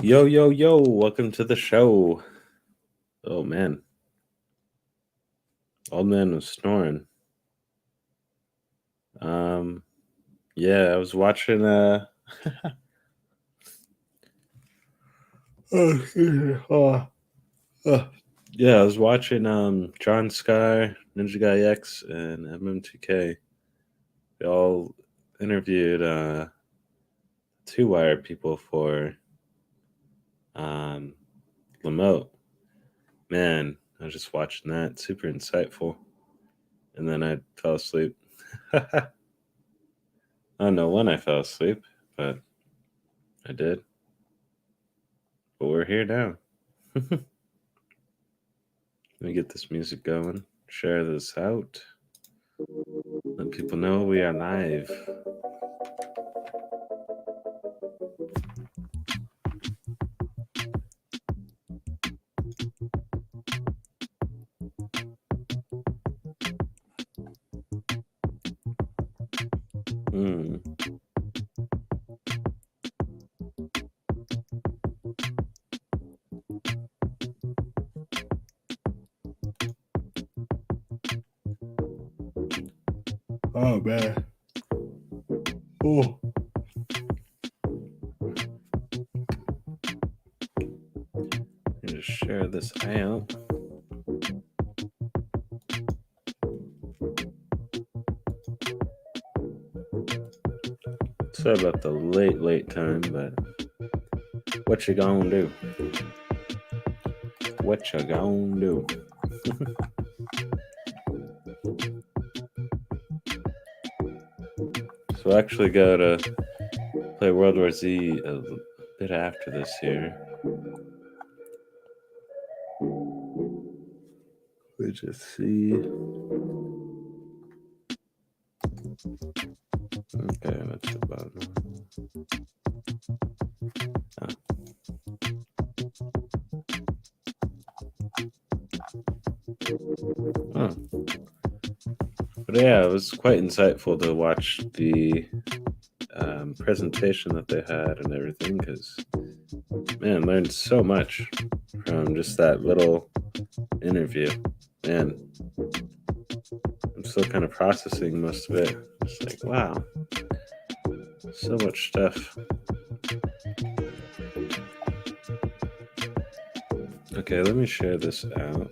Yo, yo, yo, welcome to the show. Oh man. Old man was snoring. Yeah, I was watching yeah, I was watching John Sky, Ninja Guy X, and MM2K. They all interviewed Two Wire people for Lamote. Man, I was just watching that. Super insightful. And then I fell asleep. I don't know when I fell asleep, but I did. But we're here now. Let me get this music going. Share this out. Let people know we are live. Oh man. Oh. Just share this out. Sorry about the late time, but what you gonna do? What you gonna do? So I actually got to play World War Z a bit after this here. We just see. Okay, that's about it. Oh. But yeah, it was quite insightful to watch the presentation that they had and everything, because man, learned so much from just that little interview. Man, I'm still kind of processing most of it. It's like, wow, so much stuff. Okay, let me share this out.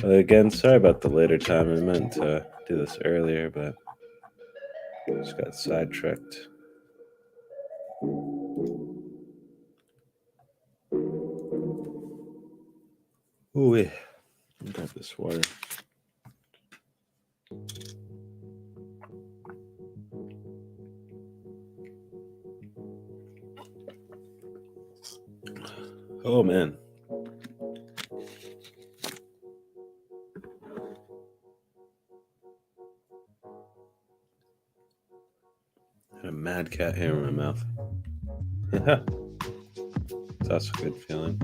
Again, sorry about the later time. I meant to do this earlier, but just got sidetracked. Ooh, yeah. Grab this water. Oh man. A mad cat hair in my mouth. Yeah. That's a good feeling.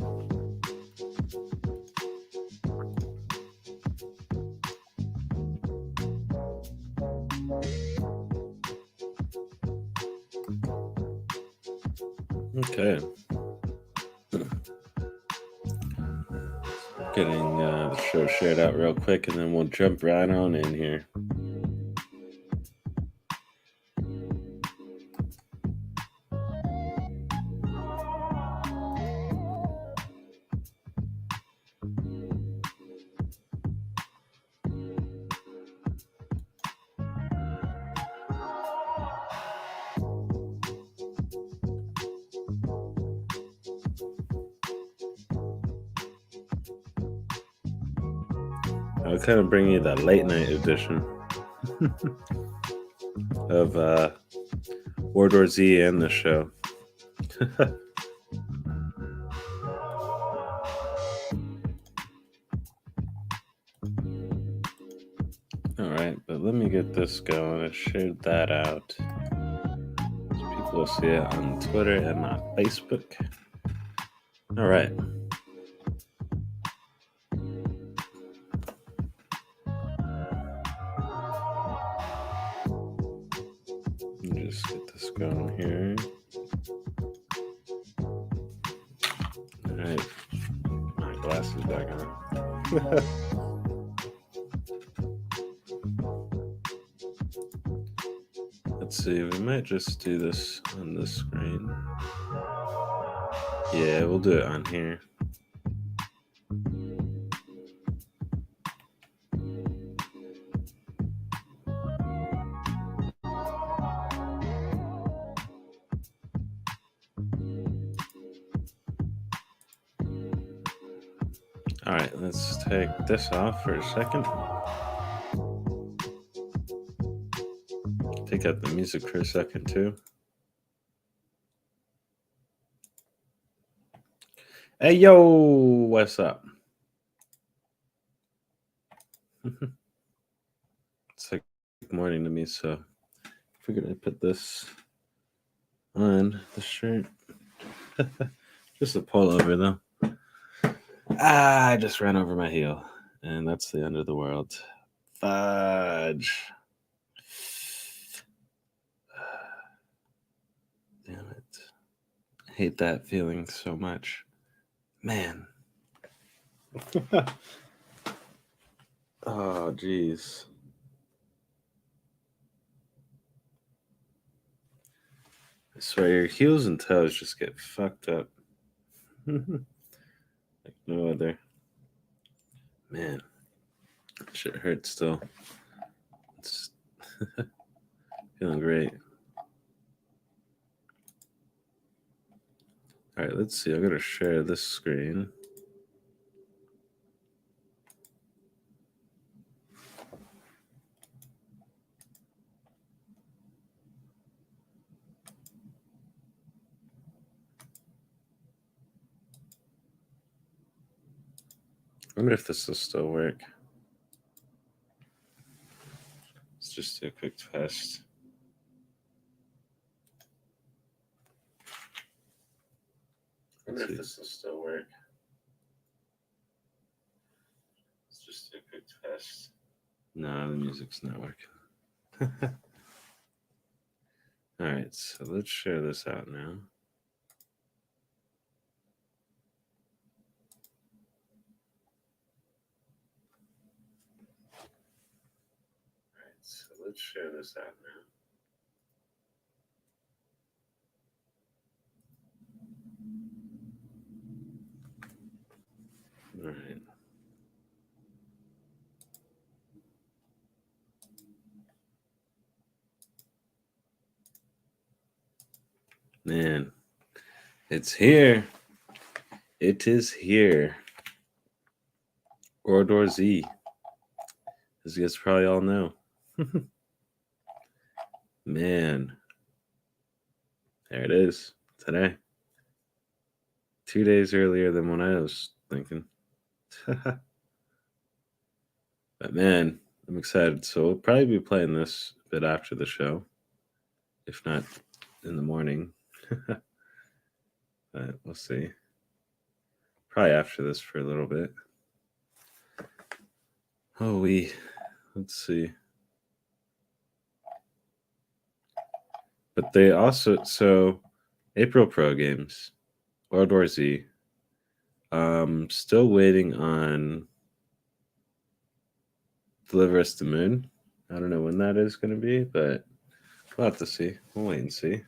Okay. Getting the show shared out real quick, and then we'll jump right on in here. I'll kind of bring you the late night edition of World War Z and the show. Alright, but let me get this going. I shared that out. So people will see it on Twitter and not Facebook. Alright. Just get this going here. All right, my glasses back on. Let's see, we might just do this on this screen. Yeah, we'll do it on here. All right, let's take this off for a second. Take out the music for a second too. Hey yo, what's up? It's like morning to me, so I figured I'd put this on the shirt. Just a pullover though. I just ran over my heel, and that's the end of the world. Fudge. Damn it. I hate that feeling so much. Man. Oh, geez. I swear, your heels and toes just get fucked up. Like no other. Man. Shit hurts still. It's feeling great. All right, let's see. I'm going to share this screen. I wonder if this will still work. Let's just do a quick test. I wonder if this will still work. Let's just do a quick test. No, the music's not working. All right, so let's share this out now. All right, so let's share this out now. All right. Man, it's here. It is here. SQUiDzzz, as you guys probably all know. Man, there it is today. 2 days earlier than when I was thinking. But man, I'm excited. So we'll probably be playing this a bit after the show, if not in the morning. But we'll see. Probably after this for a little bit. Oh, let's see. But they also, so April Pro games, SQUiDzzz. Still waiting on Deliver Us the Moon. I don't know when that is going to be, but we'll have to see. We'll wait and see.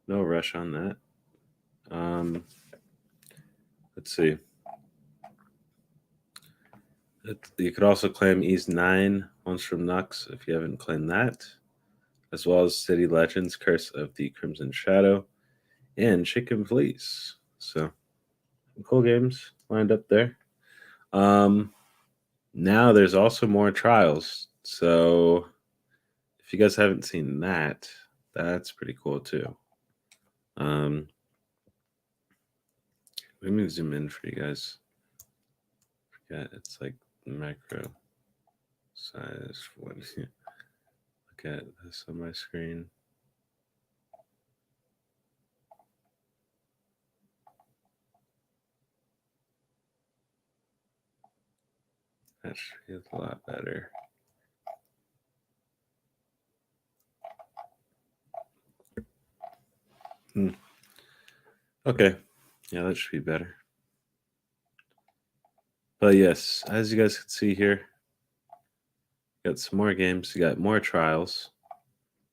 No rush on that. Let's see. You could also claim Ys 9 once from Nux if you haven't claimed that, as well as City Legends, Curse of the Crimson Shadow, and Chicken Fleece. So, cool games lined up there. Now there's also more trials. So, if you guys haven't seen that, that's pretty cool too. Let me zoom in for you guys. Forget it's like micro size. Look at this on my screen. That feels a lot better. Okay. Yeah, that should be better. But yes, as you guys can see here, got some more games. You got more trials.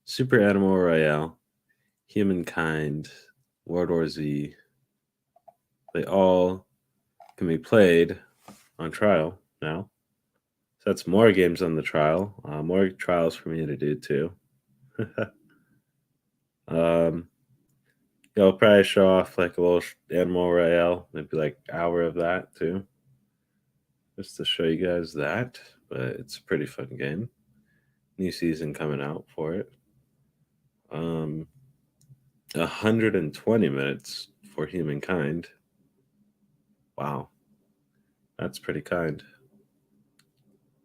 Super Animal Royale, Humankind, World War Z. They all can be played on trial now. So that's more games on the trial. More trials for me to do too. I'll probably show off like a little Animal Royale, maybe like hour of that too, just to show you guys that. But it's a pretty fun game. New season coming out for it. 120 minutes for Humankind. Wow, that's pretty kind.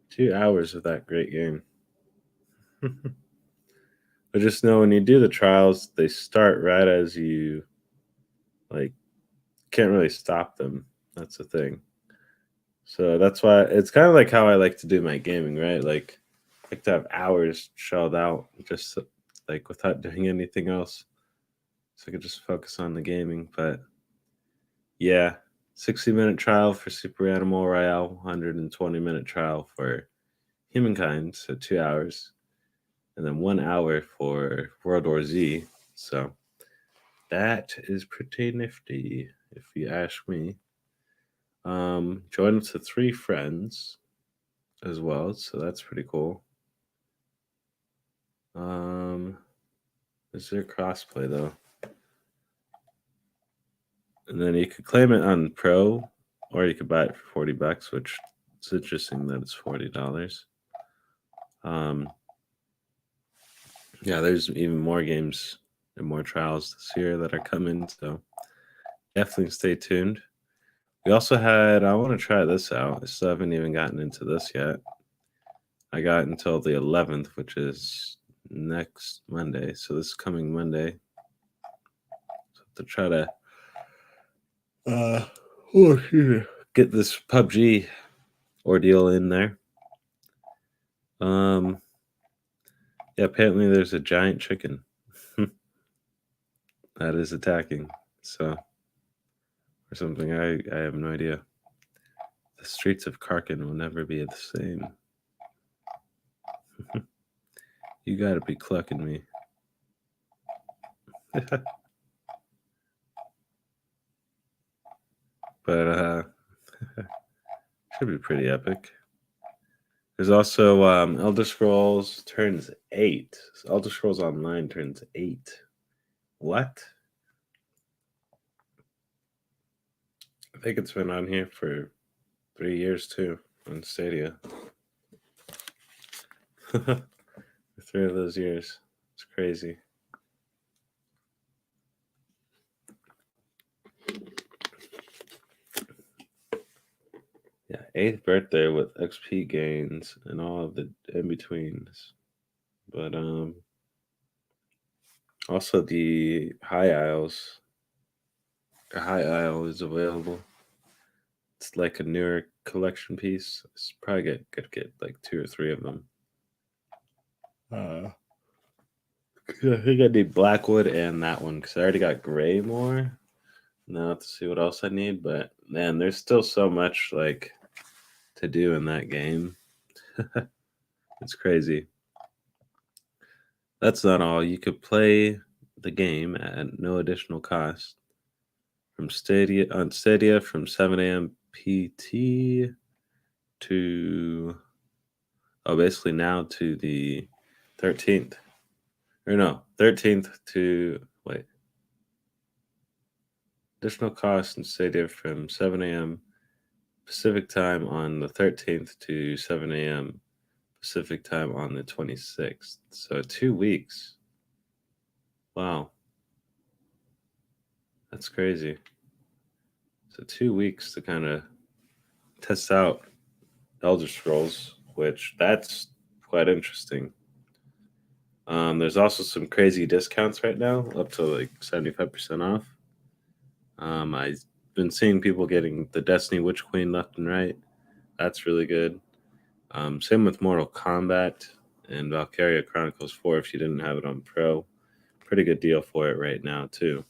2 hours of that great game. But just know when you do the trials, they start right as you like can't really stop them. That's the thing. So that's why it's kind of like how I like to do my gaming, right? Like I like to have hours shelled out just like without doing anything else. So I could just focus on the gaming. But yeah, 60-minute trial for Super Animal Royale, 120-minute trial for Humankind, so 2 hours. And then 1 hour for World War Z. So that is pretty nifty, if you ask me. Joined to 3 friends as well, so that's pretty cool. Is there crossplay though? And then you could claim it on Pro, or you could buy it for $40, which it's interesting that it's $40. Yeah, there's even more games and more trials this year that are coming, so definitely stay tuned. We also had, I want to try this out. I still haven't even gotten into this yet. I got until the 11th, which is next Monday. So this coming Monday. So to try to get this PUBG ordeal in there. Yeah, apparently there's a giant chicken that is attacking. So, or something. I have no idea. The streets of Karkin will never be the same. You gotta be clucking me. But should be pretty epic. There's also Elder Scrolls turns 8. Elder Scrolls Online turns 8. What? I think it's been on here for 3 years too on Stadia. 3 of those years. It's crazy. Yeah, 8th birthday with XP gains and all of the in-betweens. But also the High Isles. The High Isle is available. It's like a newer collection piece. It's probably could get like 2 or 3 of them. I think I need Blackwood and that one because I already got Greymore. Now I have to see what else I need, but man, there's still so much like to do in that game. It's crazy. That's not all. You could play the game at no additional cost from Stadia on Stadia from 7 a.m. PT to basically now to the 13th. Or no, 13th to wait. Additional cost in Stadia from 7 a.m. Pacific time on the 13th to 7 a.m. Pacific time on the 26th. So 2 weeks. Wow. That's crazy. So 2 weeks to kind of test out Elder Scrolls, which that's quite interesting. There's also some crazy discounts right now, up to like 75% off. I've been seeing people getting the Destiny Witch Queen left and right. That's really good. Same with Mortal Kombat and Valkyria Chronicles 4 if you didn't have it on Pro. pretty good deal for it right now too.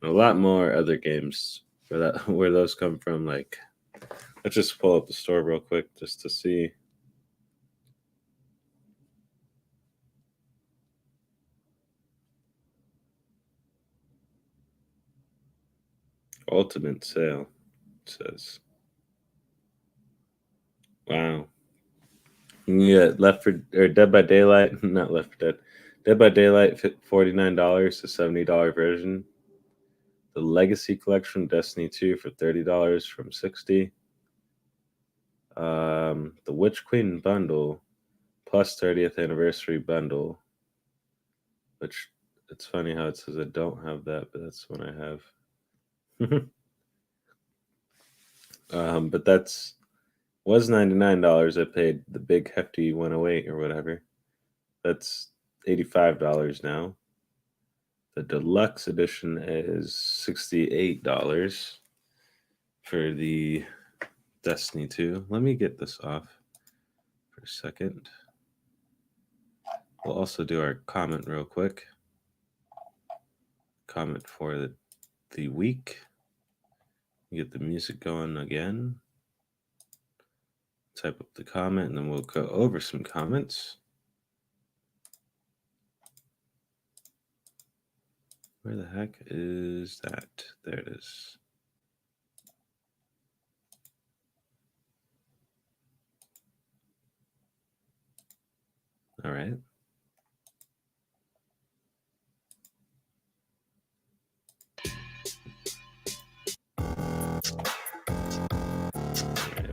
And a lot more other games where those come from. Like, let's just pull up the store real quick just to see. Ultimate sale, it says. Wow. You get Dead by Daylight, not Left 4 Dead. Dead by Daylight, $49, the $70 version. The Legacy Collection, Destiny 2 for $30 from $60. The Witch Queen bundle plus 30th anniversary bundle, which it's funny how it says I don't have that, but that's what I have. But that's was $99. I paid the big hefty 108 or whatever. That's $85 now. The deluxe edition is $68 for the Destiny 2. Let me get this off for a second. We'll also do our comment real quick. Comment for the week. Get the music going again. Type up the comment and then we'll go over some comments. Where the heck is that? There it is. All right.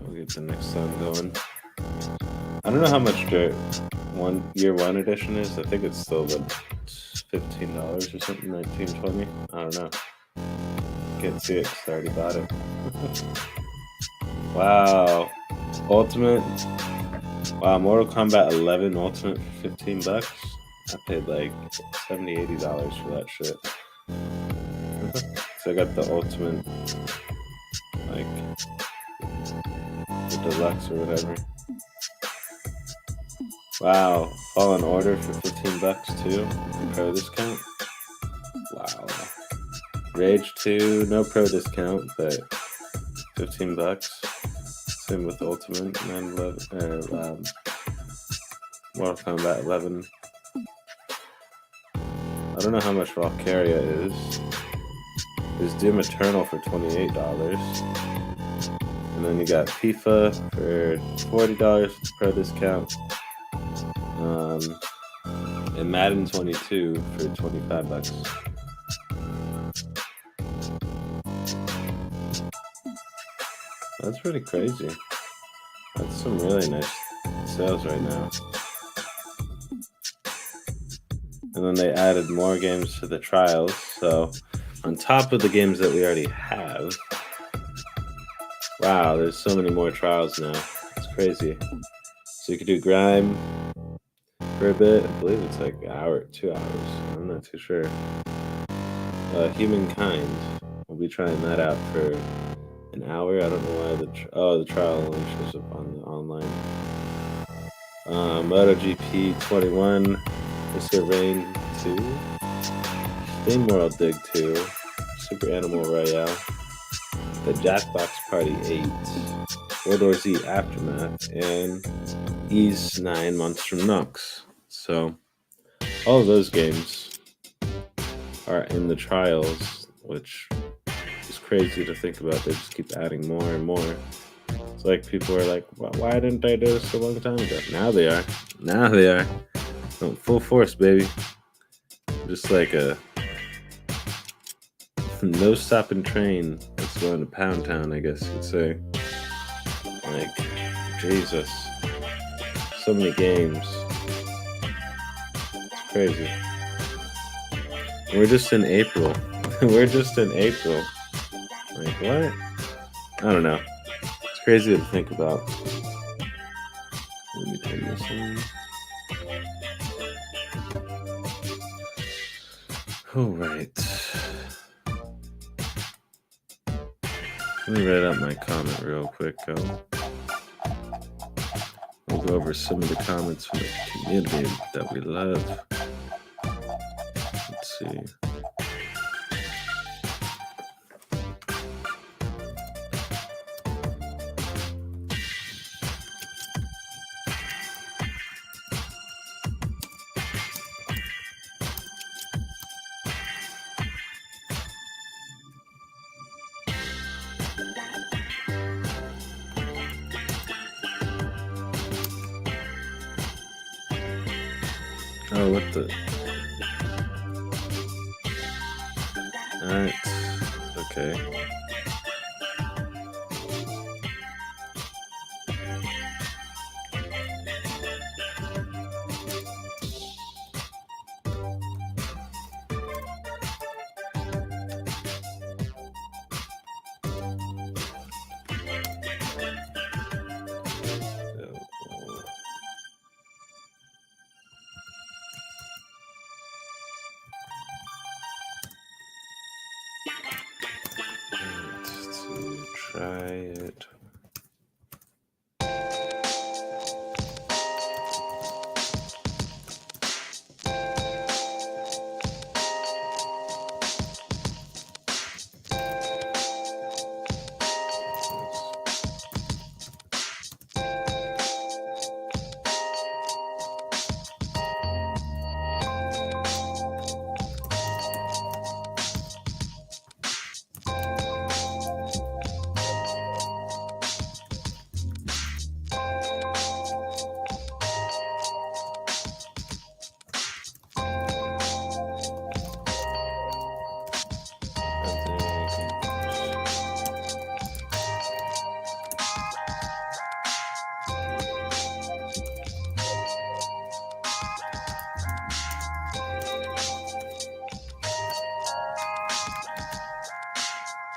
We'll get the next song going. I don't know how much year one edition is. I think it's still the $15 or something, $19, $20. I don't know. Can't see it because I already bought it. Wow. Ultimate. Wow, Mortal Kombat 11 Ultimate for $15. I paid like $70, $80 for that shit. So I got the Ultimate, like the Deluxe or whatever. Wow, Fallen Order for $15 too. Pro discount. Wow. Rage 2, no pro discount, but $15. Same with Ultimate 9/11. Mortal Kombat 11. I don't know how much Valkyria is. There's Doom Eternal for $28. And then you got FIFA for $40 with pro discount. And Madden 22 for $25. That's pretty crazy. That's some really nice sales right now. And then they added more games to the trials. So on top of the games that we already have, wow, there's so many more trials now. It's crazy. So you could do Grime for a bit. I believe it's like an hour, 2 hours. I'm not too sure. Humankind. We'll be trying that out for an hour. I don't know why the trial only shows up on the online. MotoGP 21, Mr. Rain 2, Steam World Dig 2, Super Animal Royale, the Jackbox Party 8, World War Z Aftermath, and Ys 9 Months from Nox. So all of those games are in the trials, which is crazy to think about. They just keep adding more and more. It's like people are like, why didn't I do this a long time ago? Now they are. Now they are. Oh, full force, baby. Just like a no-stopping train that's going to Pound Town, I guess you'd say. Like, Jesus. So many games. It's crazy. We're just in April. We're just in April. Like, what? I don't know. It's crazy to think about. Let me turn this on. All right. Let me read out my comment real quick, We'll go over some of the comments from the community that we love. Let's see. Oh, what the? Alright. Okay. Let's try it.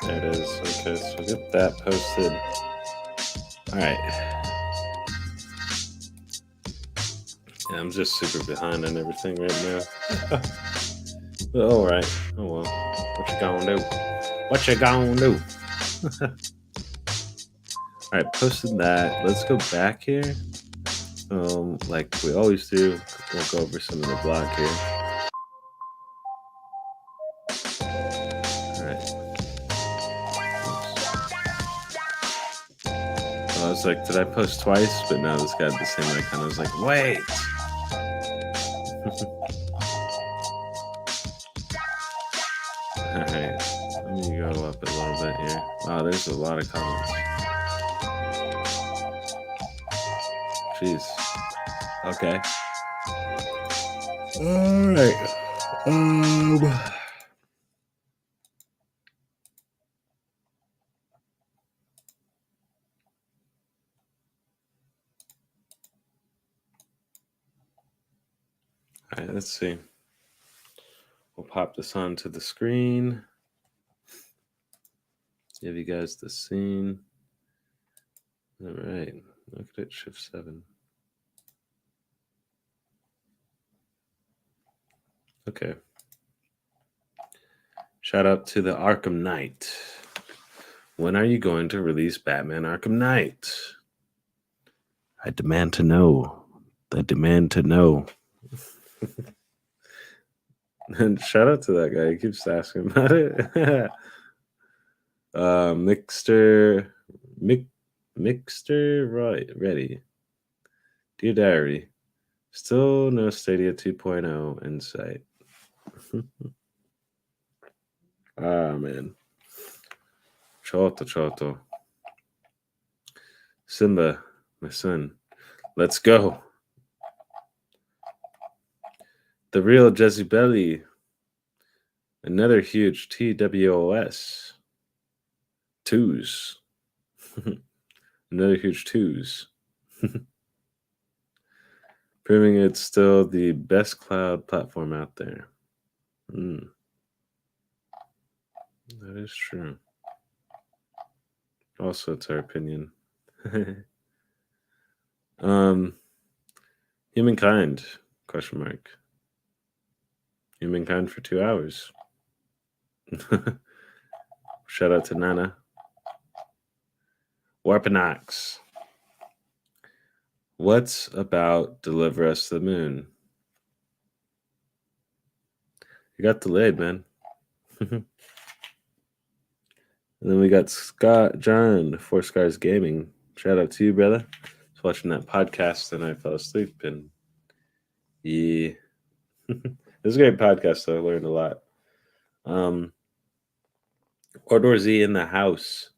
There it is. Okay, so we'll get that posted. Alright. Yeah, I'm just super behind on everything right now. But alright. Oh well. What you gonna do? What you gonna do? Alright, posted that. Let's go back here. Like we always do. We'll go over some of the block here. I was like, did I post twice? But no, this guy had the same icon. I was like, wait. Alright, let me go up a little bit here. Wow, there's a lot of comments. Jeez. Okay. Alright. Alright, let's see. We'll pop this onto the screen. Give you guys the scene. Alright, look at it, Shift 7. Okay. Shout out to the Arkham Knight. When are you going to release Batman Arkham Knight? I demand to know. I demand to know. And shout out to that guy. He keeps asking about it. Mixter right ready. Dear Diary. Still no Stadia 2.0 in sight. Ah man. Choto. Simba, my son. Let's go. The real Jezzy Belly. Another huge TWOS. Twos. Another huge twos. Proving it's still the best cloud platform out there. That is true. Also, it's our opinion. Humankind, question mark. Humankind for 2 hours. Shout out to Nana. Warpanox. What's about Deliver Us the Moon? It got delayed, man. And then we got Scott John, SQUiDzzgaming. Shout out to you, brother. I was watching that podcast and I fell asleep. And yeah, it was a great podcast, though. I learned a lot. OrDoorZ in the house.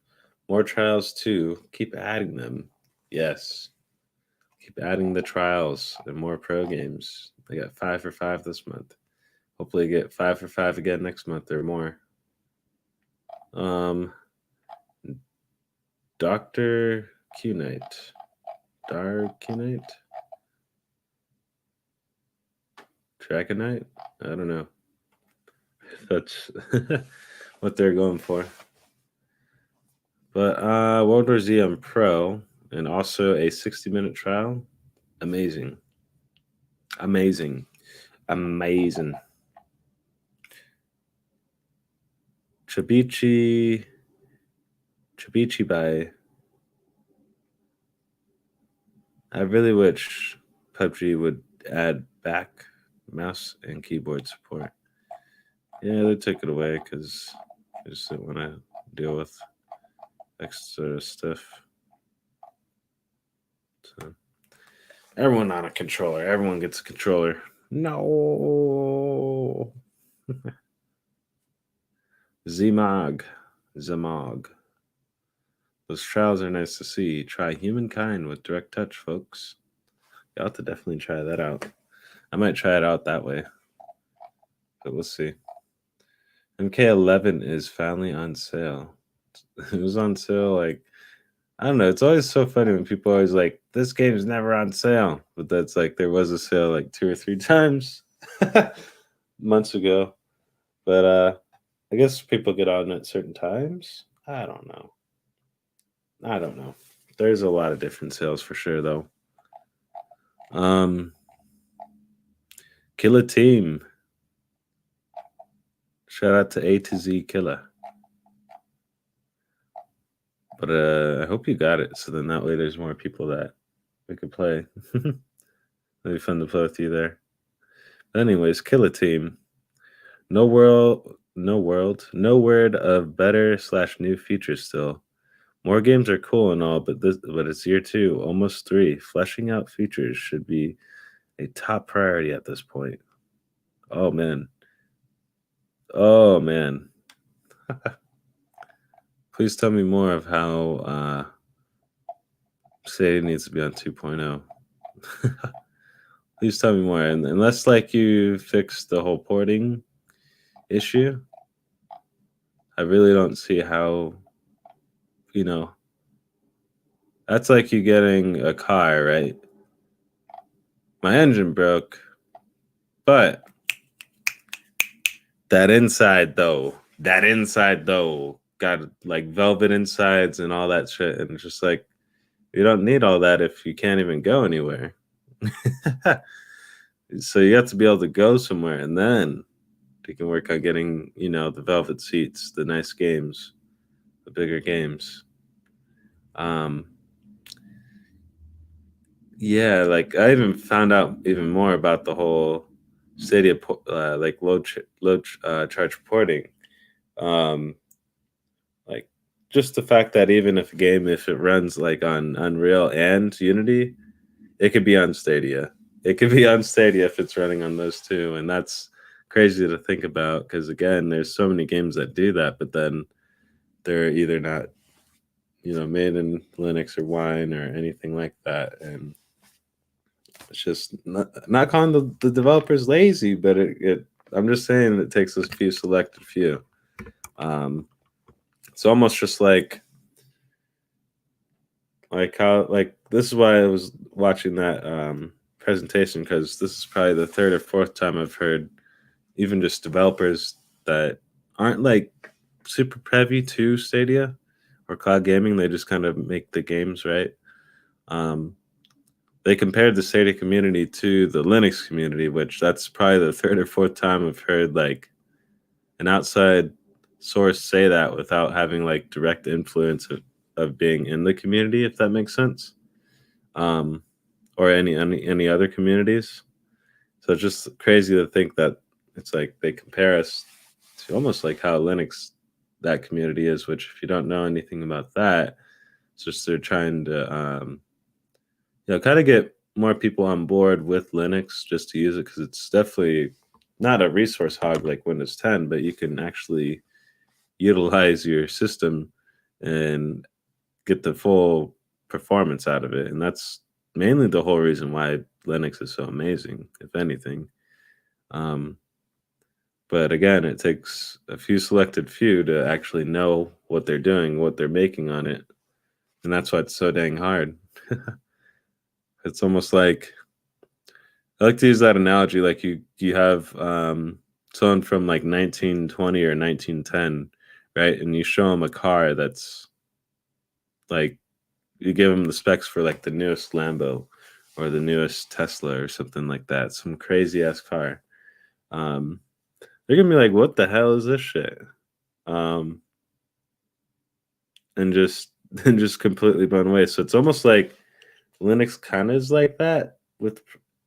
More trials too. Keep adding them. Yes. Keep adding the trials and more pro games. I got 5 for 5 this month. Hopefully get 5 for 5 again next month or more. Dr. Q-Knight. Dark Q-Knight? Dragonite? I don't know. That's what they're going for. But OrDoorZ on Pro and also a 60-minute trial. Amazing. Amazing. Amazing. Chibichi by. I really wish PUBG would add back mouse and keyboard support. Yeah, they took it away because I just didn't want to deal with extra stuff. So everyone on a controller. Everyone gets a controller. No. Zamog. Those trials are nice to see. Try Humankind with direct touch, folks. You'll have to definitely try that out. I might try it out that way. But we'll see. MK11 is finally on sale. It was on sale, like, I don't know. It's always so funny when people are always like, this game's never on sale. But that's like, there was a sale like 2 or 3 times months ago. But I guess people get on at certain times. I don't know. There's a lot of different sales for sure, though. Killer Team. Shout out to A to Z Killer. But I hope you got it, so then that way there's more people that we could play. It'd be fun to play with you there. But anyways, Killer Team. No word of better/new features still. More games are cool and all, but it's year 2, almost 3. Fleshing out features should be a top priority at this point. Oh man. Please tell me more of how Stadia needs to be on 2.0. Please tell me more. And unless like you fix the whole porting issue, I really don't see how, that's like you getting a car, right? My engine broke, but that inside though, got like velvet insides and all that shit. And it's just like, you don't need all that if you can't even go anywhere. So you have to be able to go somewhere, and then you can work on getting, the velvet seats, the nice games, the bigger games. Yeah, like I even found out even more about the whole Stadia like low charge porting. Like just the fact that even if a game, if it runs like on Unreal and Unity, it could be on Stadia. It could be on Stadia if it's running on those two, and that's crazy to think about because again, there's so many games that do that, but then they're either not, made in Linux or Wine or anything like that, and it's just not calling the developers lazy, but I'm just saying it takes a few selected few. It's almost just like how this is why I was watching that presentation, because this is probably the 3rd or 4th time I've heard even just developers that aren't like super privy to Stadia or cloud gaming. They just kind of make the games, right? They compared the Stadia community to the Linux community, which that's probably the 3rd or 4th time I've heard like an outside source say that without having like direct influence of being in the community, if that makes sense. Or any other communities. So it's just crazy to think that it's like they compare us to almost like how Linux, that community is, which if you don't know anything about that, it's just they're trying to kind of get more people on board with Linux just to use it, because it's definitely not a resource hog like Windows 10, but you can actually utilize your system and get the full performance out of it. And that's mainly the whole reason why Linux is so amazing, if anything. But again, it takes a few selected few to actually know what they're doing, what they're making on it. And that's why it's so dang hard. It's almost like, I like to use that analogy, like you have someone from like 1920 or 1910, right? And you show them a car that's like, you give them the specs for like the newest Lambo or the newest Tesla or something like that, some crazy ass car. They're gonna be like, "What the hell is this shit?" Um, and just and just completely blown away. So it's almost like Linux kind of is like that with,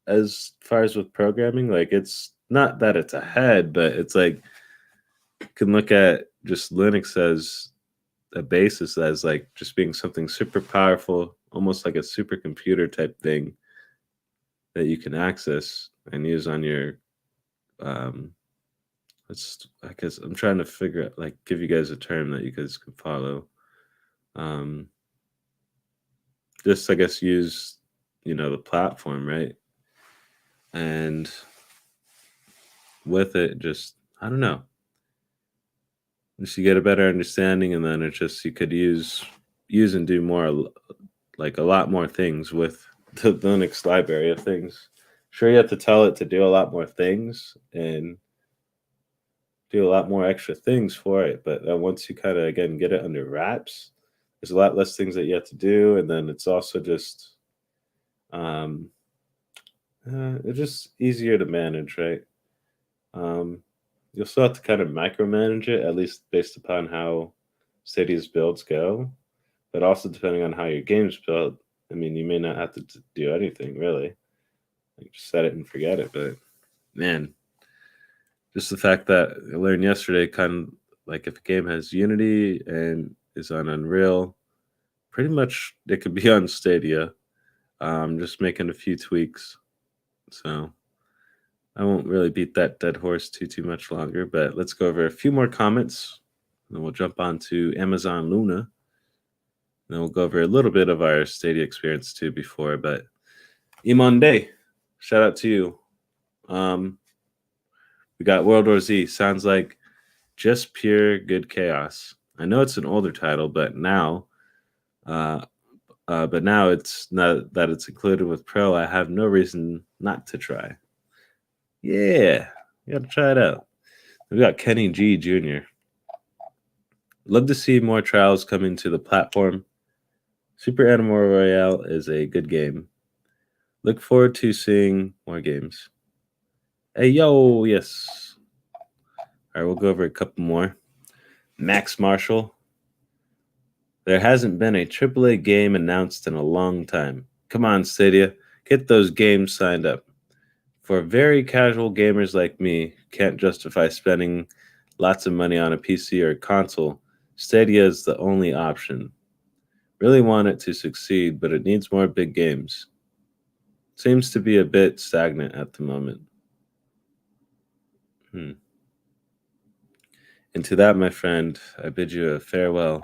as far as with programming. Like, it's not that it's ahead, but it's like you can look at just Linux as a basis, as like just being something super powerful, almost like a supercomputer type thing that you can access and use on your I guess I'm trying to figure out, like, give you guys a term that you guys can follow. um just, I guess, use, the platform, right? And with it, just, I don't know, just you get a better understanding, and then it's just you could use and do more, like a lot more things with the Linux library of things. Sure, you have to tell it to do a lot more things and do a lot more extra things for it, but then once you kind of, again, get it under wraps, there's a lot less things that you have to do, and then it's also just um it's just easier to manage, right? um you'll still have to kind of micromanage it, at least based upon how Stadia's builds go, but also depending on how your game's built. I mean, you may not have to do anything really, like just set it and forget it. But man, just the fact that I learned yesterday, kind of like, if a game has Unity and is on Unreal, pretty much it could be on Stadia. Just making a few tweaks. So I won't really beat that dead horse too much longer, but let's go over a few more comments. Then we'll jump on to Amazon Luna. Then we'll go over a little bit of our Stadia experience too before. But Imonde, shout out to you. We got World War Z. Sounds like just pure good chaos. I know it's an older title, but now it's not that it's included with Pro, I have no reason not to try. Yeah, you gotta try it out. We got Kenny G Jr. Love to see more trials coming to the platform. Super Animal Royale is a good game. Look forward to seeing more games. Hey, yo, yes. All right, we'll go over a couple more. Max Marshall. There hasn't been a AAA game announced in a long time. Come on, Stadia. Get those games signed up. For very casual gamers like me, can't justify spending lots of money on a PC or a console, Stadia is the only option. Really want it to succeed, but it needs more big games. Seems to be a bit stagnant at the moment. And to that, my friend, I bid you a farewell.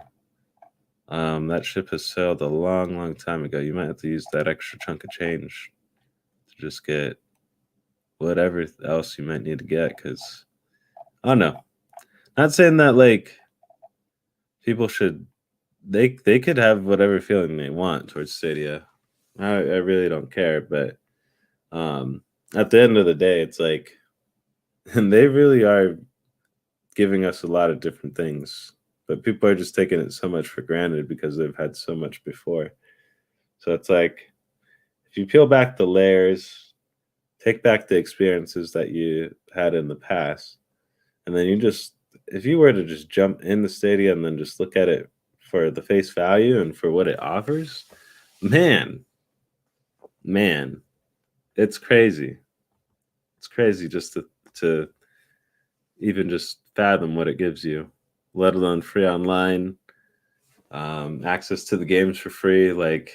That ship has sailed a long time ago. You might have to use that extra chunk of change to just get whatever else you might need to get, because I don't know. Not saying that, like, people should, they could have whatever feeling they want towards Stadia. I really don't care, but at the end of the day, it's like, and they really are giving us a lot of different things, but people are just taking it so much for granted because they've had so much before. So it's like, if you peel back the layers, take back the experiences that you had in the past, and then you just, if you were to just jump in the Stadia and then just look at it for the face value and for what it offers, man, it's crazy. It's crazy just to even just fathom what it gives you, let alone free online, access to the games for free. Like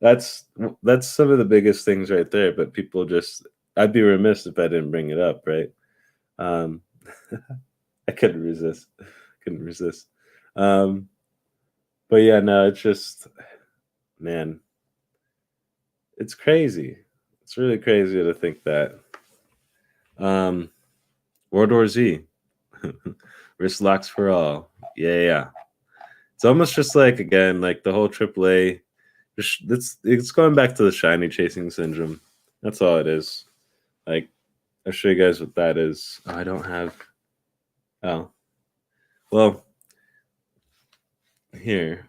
that's some of the biggest things right there. But people just, I'd be remiss if I didn't bring it up, right? Um, I couldn't resist. Couldn't resist. But yeah, no, it's just, man, it's crazy. It's really crazy to think that. World War Z, wrist locks for all. Yeah. It's almost just like, again, like the whole AAA. It's going back to the shiny chasing syndrome. That's all it is. Like, I'll show you guys what that is. Oh, I don't have. Oh, well, here.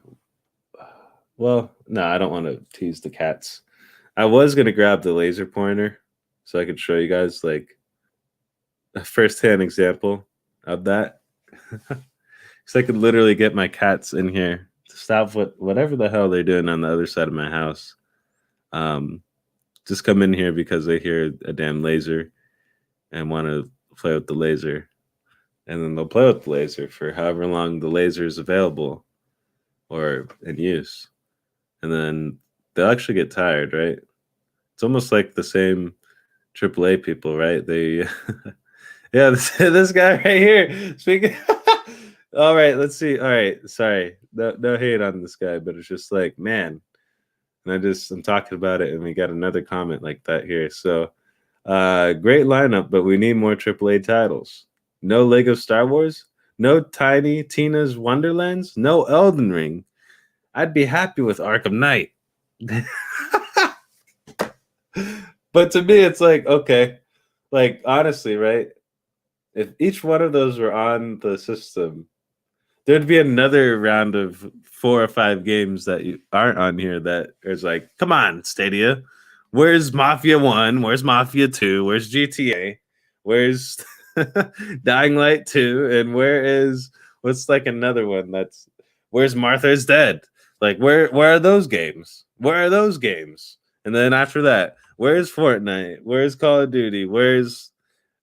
Well, no, I don't want to tease the cats. I was gonna grab the laser pointer so I could show you guys like a first-hand example of that. So I could literally get my cats in here to stop whatever the hell they're doing on the other side of my house. Just come in here because they hear a damn laser and want to play with the laser. And then they'll play with the laser for however long the laser is available or in use. And then they'll actually get tired, right? It's almost like the same AAA people, right? They, yeah, this guy right here. Speaking. All right, let's see. All right, sorry, no hate on this guy, but it's just like, man. And I'm talking about it, and we got another comment like that here. So, great lineup, but we need more AAA titles. No Lego Star Wars, no Tiny Tina's Wonderlands, no Elden Ring. I'd be happy with Arkham Knight. But to me, it's like, okay, like honestly, right? If each one of those were on the system, there'd be another round of 4 or 5 games that aren't on here that is like, come on, Stadia. Where's Mafia 1? Where's Mafia 2? Where's GTA? Where's Dying Light 2? And what's like another one where's Martha's Dead? Like, where are those games? Where are those games? And then after that, where's Fortnite? Where's Call of Duty? Where's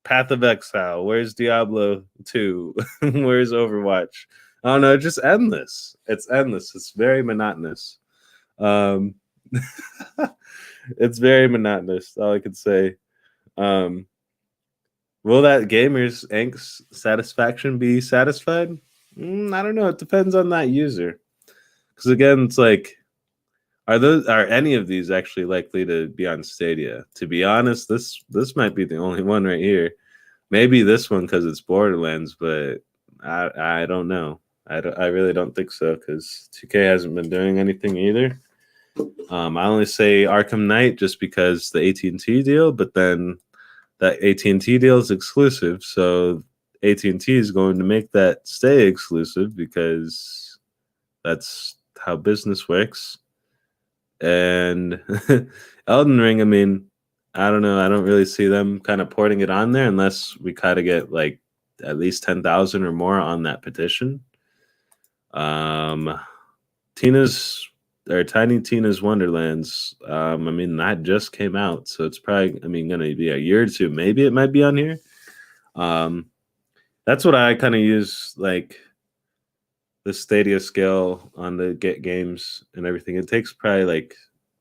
Path of Exile? Where's Diablo 2? Where's Overwatch? I don't know. It's just endless. It's endless. It's very monotonous. It's very monotonous. All I could say. Will that gamer's angst satisfaction be satisfied? I don't know. It depends on that user. Because again, it's like, are any of these actually likely to be on Stadia? To be honest, this might be the only one right here. Maybe this one because it's Borderlands, but I don't know. I really don't think so because 2K hasn't been doing anything either. I only say Arkham Knight just because the AT&T deal, but then that AT&T deal is exclusive, so AT&T is going to make that stay exclusive because that's how business works. And Elden Ring, I mean, I don't know. I don't really see them kind of porting it on there unless we kind of get like at least 10,000 or more on that petition. Tiny Tina's Wonderlands. I mean, that just came out, so it's probably, going to be a year or two. Maybe it might be on here. That's what I kind of use, like the Stadia scale on the get games and everything. It takes probably like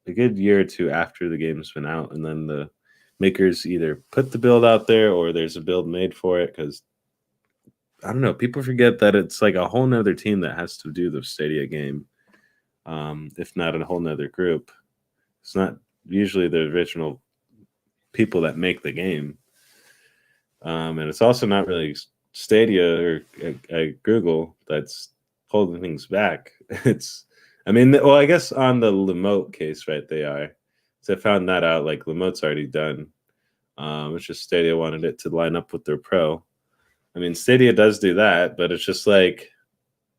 a good year or two after the game's been out, and then the makers either put the build out there or there's a build made for it. Because I don't know, people forget that it's like a whole nother team that has to do the Stadia game, if not a whole nother group. It's not usually the original people that make the game, and it's also not really Stadia or Google that's holding things back. I guess on the Lamote case, right, they are. So I found that out, like Lamote's already done. It's just Stadia wanted it to line up with their Pro. I mean, Stadia does do that, but it's just like,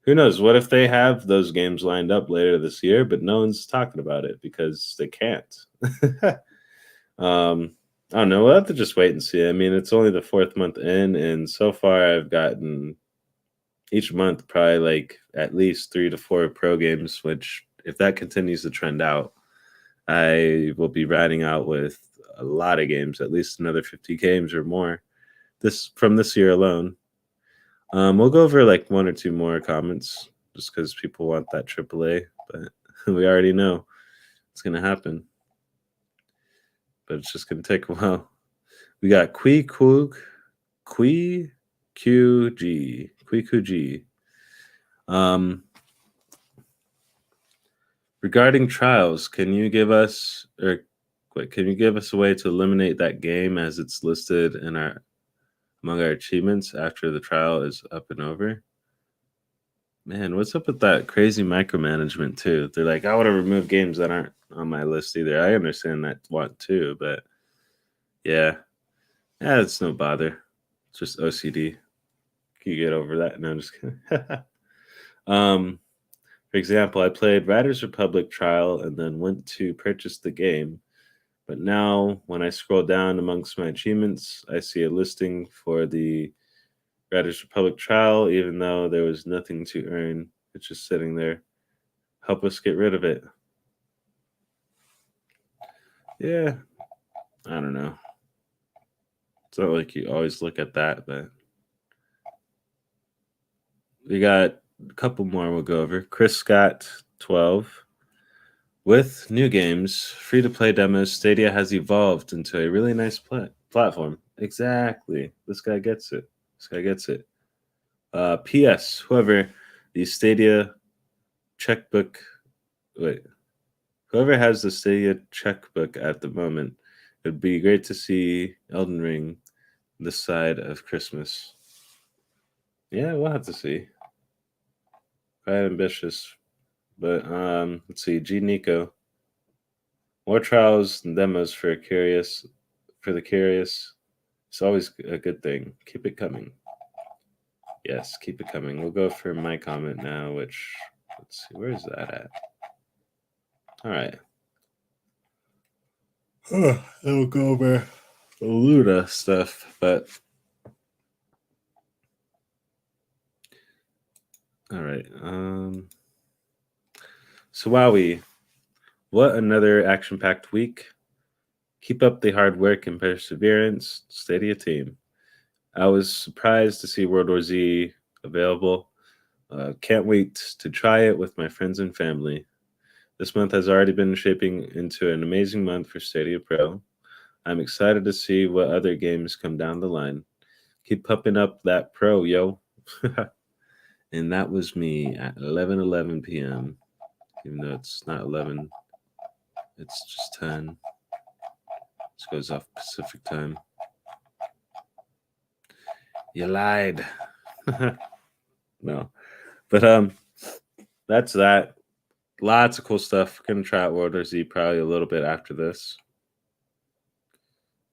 who knows? What if they have those games lined up later this year, but no one's talking about it because they can't? I don't know. We'll have to just wait and see. I mean, it's only the 4th month in, and so far I've gotten each month probably like at least 3 to 4 pro games, which if that continues to trend out, I will be riding out with a lot of games, at least another 50 games or more from this year alone. We'll go over like 1 or 2 more comments just because people want that AAA, but we already know it's gonna happen. But it's just gonna take a while. We got SQUiDzzz. Regarding trials, can you give us a way to eliminate that game as it's listed in among our achievements after the trial is up and over? Man, what's up with that crazy micromanagement too? They're like, I want to remove games that aren't on my list either. I understand that want too, but yeah, it's no bother. It's just OCD. Can you get over that? No, I'm just kidding. For example, I played Riders Republic Trial and then went to purchase the game. But now, when I scroll down amongst my achievements, I see a listing for the Riders Republic Trial, even though there was nothing to earn. It's just sitting there. Help us get rid of it. Yeah, I don't know. It's not like you always look at that, but we got a couple more we'll go over. Chris Scott, 12. With new games, free-to-play demos, Stadia has evolved into a really nice platform. Exactly. This guy gets it. P.S. Whoever the Stadia checkbook, whoever has the Stadia checkbook at the moment, it'd be great to see Elden Ring this side of Christmas. Yeah, we'll have to see. Quite ambitious. But let's see, G Nico. More trials and demos for the curious. It's always a good thing. Keep it coming. Yes, keep it coming. We'll go for my comment now, which, let's see, where is that at? All right. I'll go over the Luna stuff, but all right. So Wowie, what another action-packed week. Keep up the hard work and perseverance, Stadia team. I was surprised to see World War Z available. Can't wait to try it with my friends and family. This month has already been shaping into an amazing month for Stadia Pro. I'm excited to see what other games come down the line. Keep pumping up that pro, yo. And that was me at 11:11 p.m. Even though it's not 11, it's just 10. This goes off Pacific time. You lied. No. But that's that. Lots of cool stuff. Gonna try out World War Z probably a little bit after this.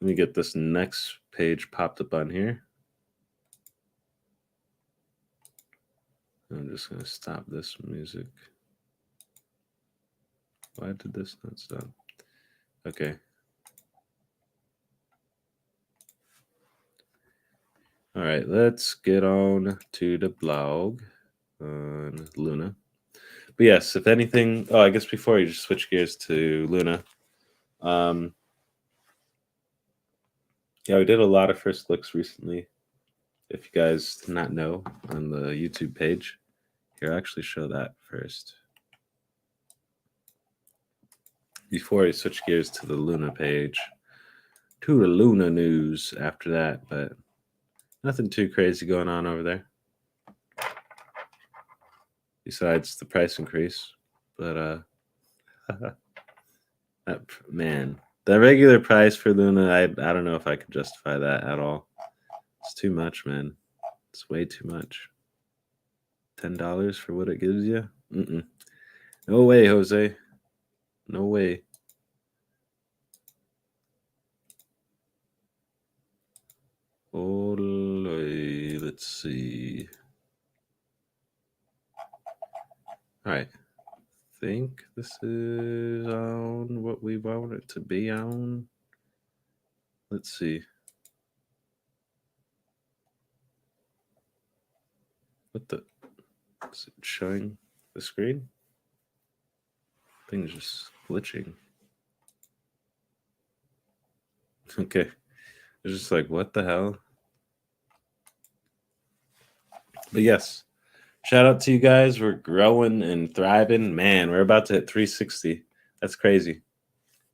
Let me get this next page popped up on here. I'm just gonna stop this music. Why did this not stop? Okay. All right, let's get on to the blog on Luna. But yes, if anything, I guess before you just switch gears to Luna. Yeah, we did a lot of first looks recently. If you guys did not know, on the YouTube page. Here, I'll actually show that first. Before I switch gears to the Luna page. To the Luna news after that, but nothing too crazy going on over there. Besides the price increase. But man, the regular price for Luna, I don't know if I could justify that at all. It's too much, man. It's way too much. $10 for what it gives you? No way, Jose. No way. Oh, let's see. All right. I think this is on what we want it to be on. Let's see. What the? Is it showing the screen? Thing's just glitching. Okay. It's just like, what the hell? But yes, shout out to you guys. We're growing and thriving. Man, we're about to hit 360. That's crazy.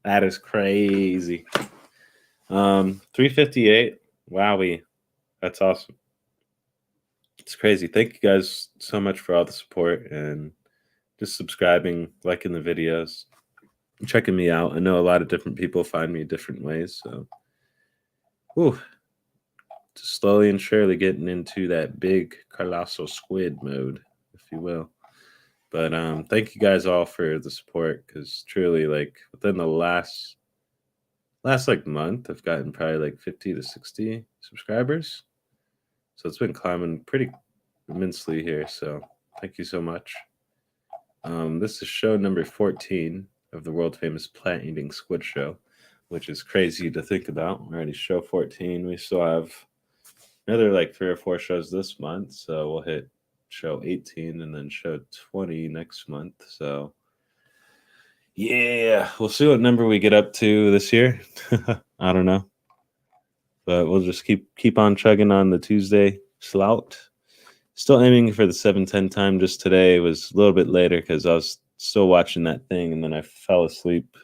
That is crazy. 358. Wowie. That's awesome. It's crazy. Thank you guys so much for all the support and just subscribing, liking the videos, checking me out. I know a lot of different people find me different ways. So, just slowly and surely getting into that big colossal squid mode, if you will. But thank you guys all for the support, because truly, like, within the last like month, I've gotten probably like 50 to 60 subscribers. So it's been climbing pretty immensely here. So thank you so much. This is show number 14 of the world famous plant eating squid show, which is crazy to think about. We're already show 14. We still have another like 3 or 4 shows this month. So we'll hit show 18 and then show 20 next month. So yeah, we'll see what number we get up to this year. I don't know. But we'll just keep on chugging on the Tuesday slout. Still aiming for the 7:10 time. Just today was a little bit later because I was still watching that thing and then I fell asleep.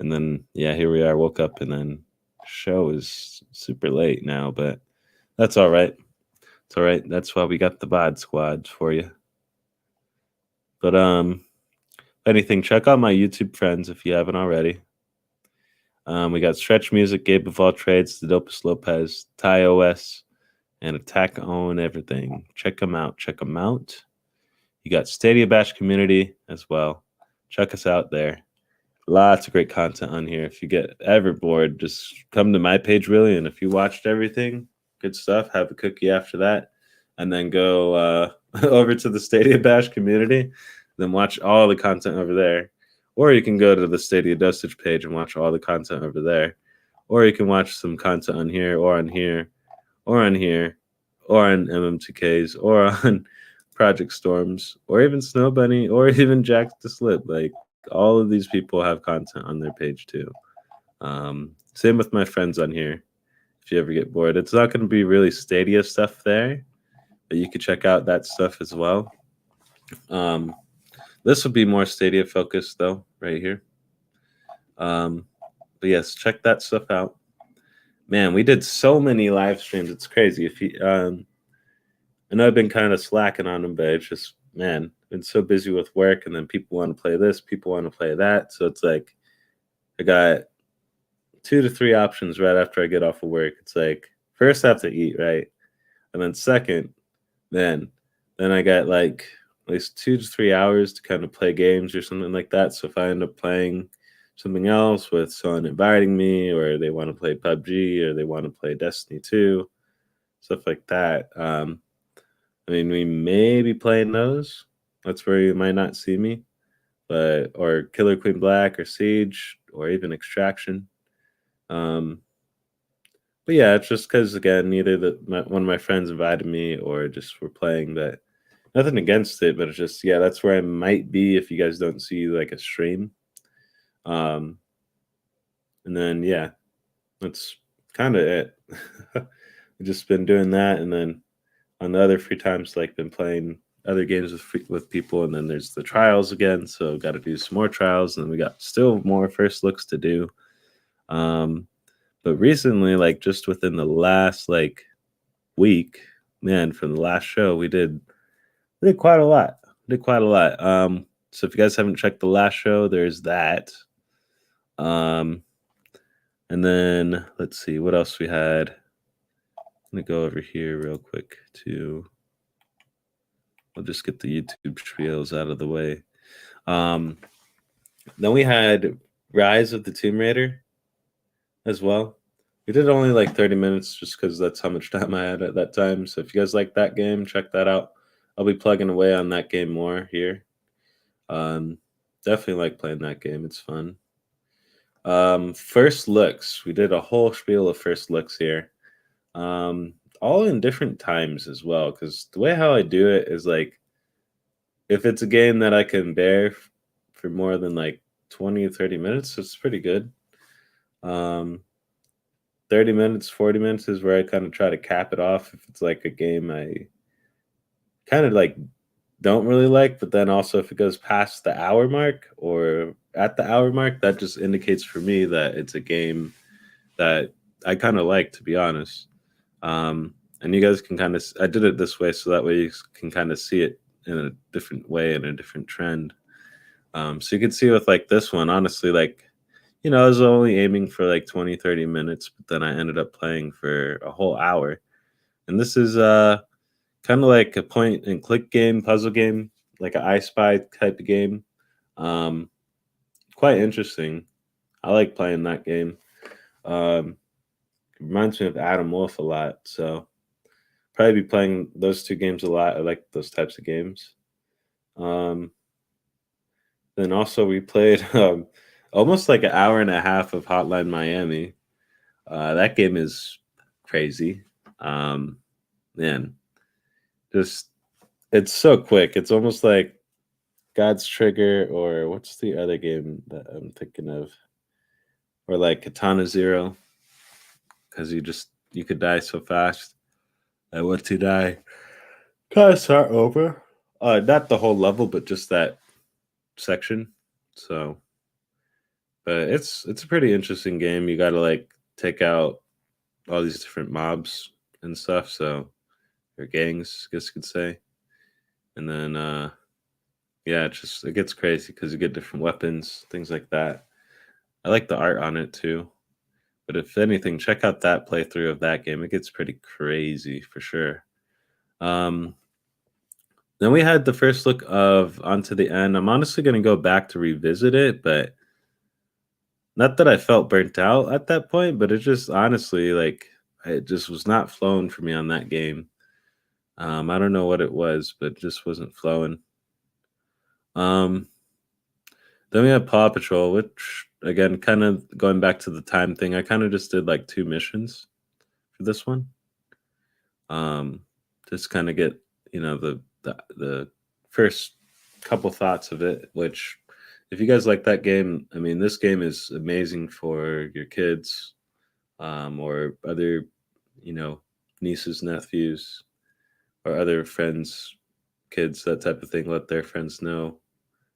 And then yeah, here we are. Woke up and then show is super late now, but that's all right. It's all right. That's why we got the bod squad for you. But anything, check out my YouTube friends if you haven't already. We got Stretch Music, Gabe of All Trades, The Dopest Lopez, Ty OS, and Attack on Everything. Check them out. Check them out. You got Stadia Bash Community as well. Check us out there. Lots of great content on here. If you get ever bored, just come to my page, really. And if you watched everything, good stuff. Have a cookie after that. And then go over to the Stadia Bash Community. Then watch all the content over there. Or you can go to the Stadia Dosage page and watch all the content over there. Or you can watch some content on here, or on here, or on here, or on MM2Ks, or on Project Storms, or even Snow Bunny, or even Jack the Slip. Like, all of these people have content on their page too. Same with my friends on here. If you ever get bored, it's not going to be really Stadia stuff there, but you could check out that stuff as well. This would be more Stadia focused though, right here. But yes, check that stuff out. Man, we did so many live streams. It's crazy. If you, I know I've been kind of slacking on them, but it's just, man, been so busy with work, and then people want to play this, people want to play that. So it's like I got 2 to 3 options right after I get off of work. It's like, first I have to eat, right? And then second, then I got like at least 2 to 3 hours to kind of play games or something like that. So if I end up playing something else with someone inviting me, or they want to play PUBG, or they want to play Destiny 2, stuff like that. I mean, we may be playing those. That's where you might not see me, or Killer Queen Black, or Siege, or even Extraction. But yeah, it's just because, again, either one of my friends invited me, or just we're playing that. Nothing against it, but it's just, yeah, that's where I might be if you guys don't see like a stream. And then yeah, that's kind of it. I've just been doing that, and then on the other free times, like, been playing other games with people, and then there's the trials again, so got to do some more trials, and we got still more first looks to do. But recently, like just within the last like week, man, from the last show, we did quite a lot. So if you guys haven't checked the last show, there's that. And then let's see what else we had. I'm gonna go over here real quick too. I'll just get the YouTube spiels out of the way. Then we had Rise of the Tomb Raider as well. We did only like 30 minutes just because that's how much time I had at that time. So if you guys like that game, check that out. I'll be plugging away on that game more here. Definitely like playing that game. It's fun. First looks. We did a whole spiel of first looks here. All in different times as well, because the way how I do it is like, if it's a game that I can bear for more than like 20 or 30 minutes, it's pretty good. 30 minutes, 40 minutes is where I kind of try to cap it off if it's like a game I kind of like don't really like, but then also if it goes past the hour mark or at the hour mark, that just indicates for me that it's a game that I kind of like, to be honest. And you guys can kind of, I did it this way so that way you can kind of see it in a different way and a different trend. So you can see with like this one, honestly, like, I was only aiming for like 20, 30 minutes, but then I ended up playing for a whole hour. And this is kind of like a point and click game, puzzle game, like an I Spy type of game. Um, Quite interesting. I like playing that game. Um, it reminds me of Adam Wolf a lot. So probably be playing those two games a lot. I like those types of games. Um, then also we played almost like an hour and a half of Hotline Miami. That game is crazy. Um, Man, just it's so quick. It's almost like God's Trigger, or what's the other game that I'm thinking of? Or like Katana Zero, because you could die so fast. I want to die. Kind of start over. Not the whole level, but just that section. So, but it's a pretty interesting game. You got to like take out all these different mobs and stuff. So, or gangs, I guess you could say. And then, yeah, it gets crazy because you get different weapons, things like that. I like the art on it too. But if anything, check out that playthrough of that game. It gets pretty crazy for sure. Um, then we had the first look of Onto the End. I'm honestly going to go back to revisit it, but not that I felt burnt out at that point, but it just honestly, like, it just was not flowing for me on that game. I don't know what it was, but it just wasn't flowing. Um, then we have Paw Patrol, which, again, kind of going back to the time thing, I kind of just did like 2 missions for this one. Just kind of get, the first couple thoughts of it, which if you guys like that game, I mean, this game is amazing for your kids, or other, nieces, nephews, or other friends, kids, that type of thing. Let their friends know,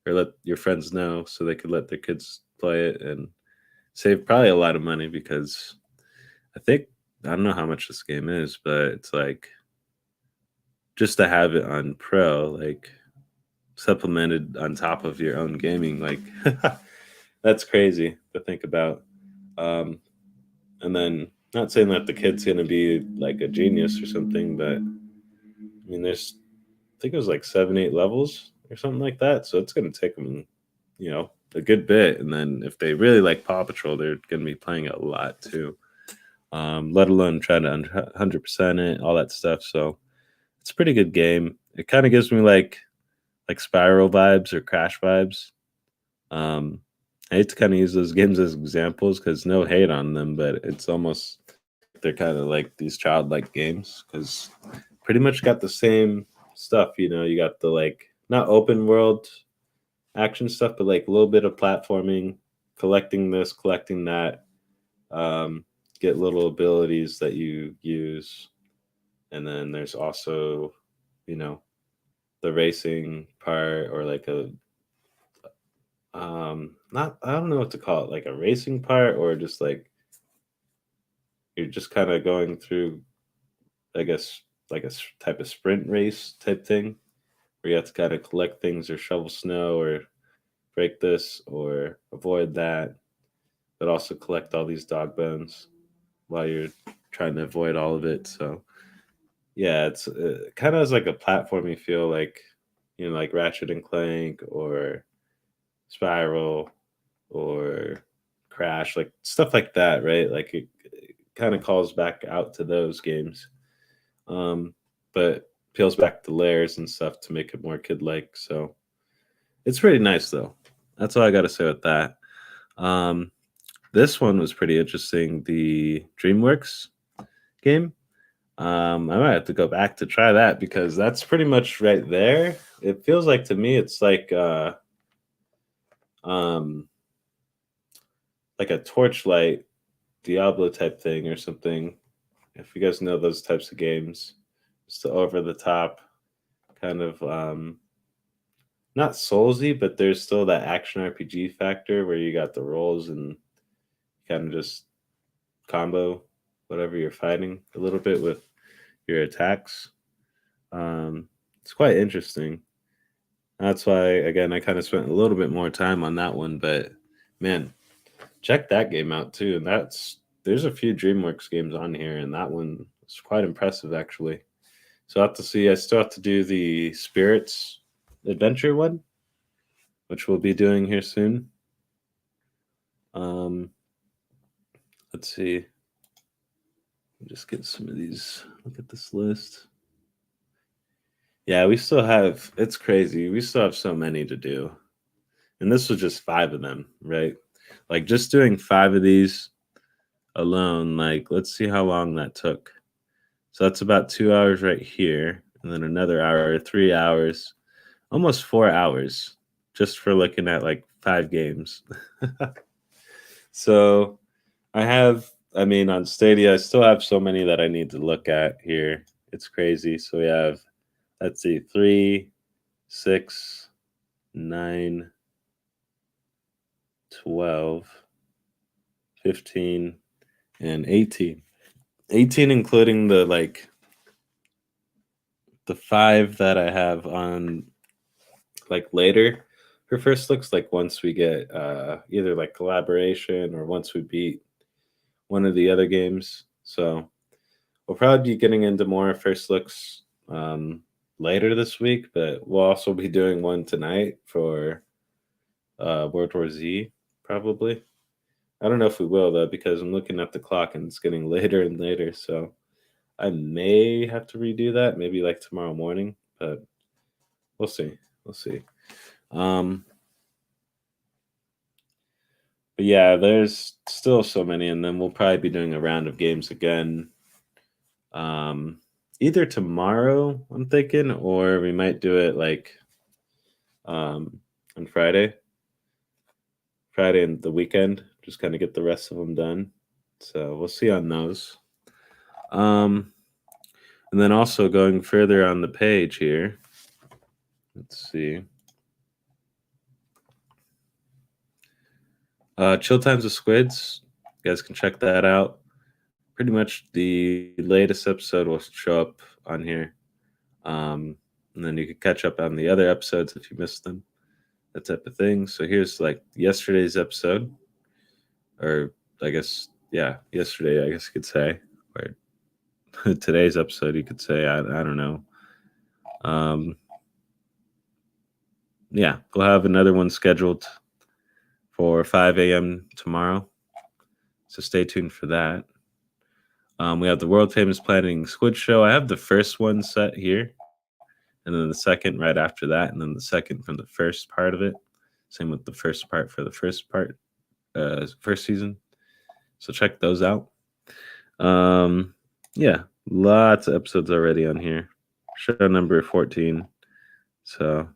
or let your friends know so they could let their kids play it and save probably a lot of money because I think, I don't know how much this game is, but it's like just to have it on Pro, like supplemented on top of your own gaming, like that's crazy to think about. Um, and then not saying that the kid's gonna be like a genius or something, but I mean, I think it was like 7, 8 levels or something like that. So it's gonna take them, a good bit. And then if they really like Paw Patrol, they're gonna be playing it a lot too. Let alone trying to 100% it, all that stuff. So it's a pretty good game. It kind of gives me like Spiral vibes or Crash vibes. Um, I hate to kind of use those games as examples because no hate on them, but it's almost they're kind of like these childlike games because pretty much got the same stuff. You got the like not open world action stuff, but like a little bit of platforming, collecting this, collecting that, get little abilities that you use, and then there's also, you know, the racing part or like a not I don't know what to call it, like a racing part or just like you're just kind of going through, I guess, like a type of sprint race type thing where you have to kind of collect things or shovel snow or break this or avoid that, but also collect all these dog bones while you're trying to avoid all of it. So yeah, it's kind of has like a platforming feel, like like Ratchet and Clank or Spiral or Crash, like stuff like that, right? Like it kind of calls back out to those games, um, but peels back the layers and stuff to make it more kid-like. So it's pretty nice, though. That's all I got to say with that. Um, this one was pretty interesting. The DreamWorks game. I might have to go back to try that because that's pretty much right there. It feels like to me it's um like a Torchlight Diablo type thing or something. If you guys know those types of games, it's the over the top kind of not Soulsy, but there's still that action RPG factor where you got the rolls and kind of just combo whatever you're fighting a little bit with your attacks. It's quite interesting. That's why, again, I kind of spent a little bit more time on that one. But man, check that game out too. And there's a few DreamWorks games on here, and that one is quite impressive actually. So I have to see. I still have to do the Spirits Adventure one, which we'll be doing here soon. Let's see. Just get some of these. Look at this list. Yeah, we still have. It's crazy. We still have so many to do, and this was just 5 of them, right? Like just doing 5 of these alone. Like, let's see how long that took. So that's about 2 hours right here, and then another hour, 3 hours, almost 4 hours just for looking at like 5 games. So I mean, on Stadia, I still have so many that I need to look at here. It's crazy. So we have, let's see, 3, 6, 9, 12, 15, and 18. 18 including the 5 that I have on like later for first looks, like once we get either like collaboration or once we beat one of the other games. So we'll probably be getting into more first looks later this week, but we'll also be doing one tonight for World War Z, probably. I don't know if we will though, because I'm looking at the clock and it's getting later and later. So I may have to redo that, maybe like tomorrow morning, but we'll see. We'll see. But yeah, there's still so many, and then we'll probably be doing a round of games again. Either tomorrow, I'm thinking, or we might do it like on Friday and the weekend, just kind of get the rest of them done. So we'll see on those. And then also going further on the page here, let's see. Chill Times with Squids. You guys can check that out. Pretty much the latest episode will show up on here. And then you can catch up on the other episodes if you missed them, that type of thing. So here's like yesterday's episode, or I guess, yeah, yesterday, I guess you could say, or today's episode, you could say, I don't know. Yeah, we'll have another one scheduled for 5 a.m. tomorrow. So stay tuned for that. We have the world famous Planning Squid Show. I have the first one set here, and then the second right after that, and then the second from the first part of it. Same with the first part for the first part, first season. So check those out. Yeah, lots of episodes already on here. Show number 14. So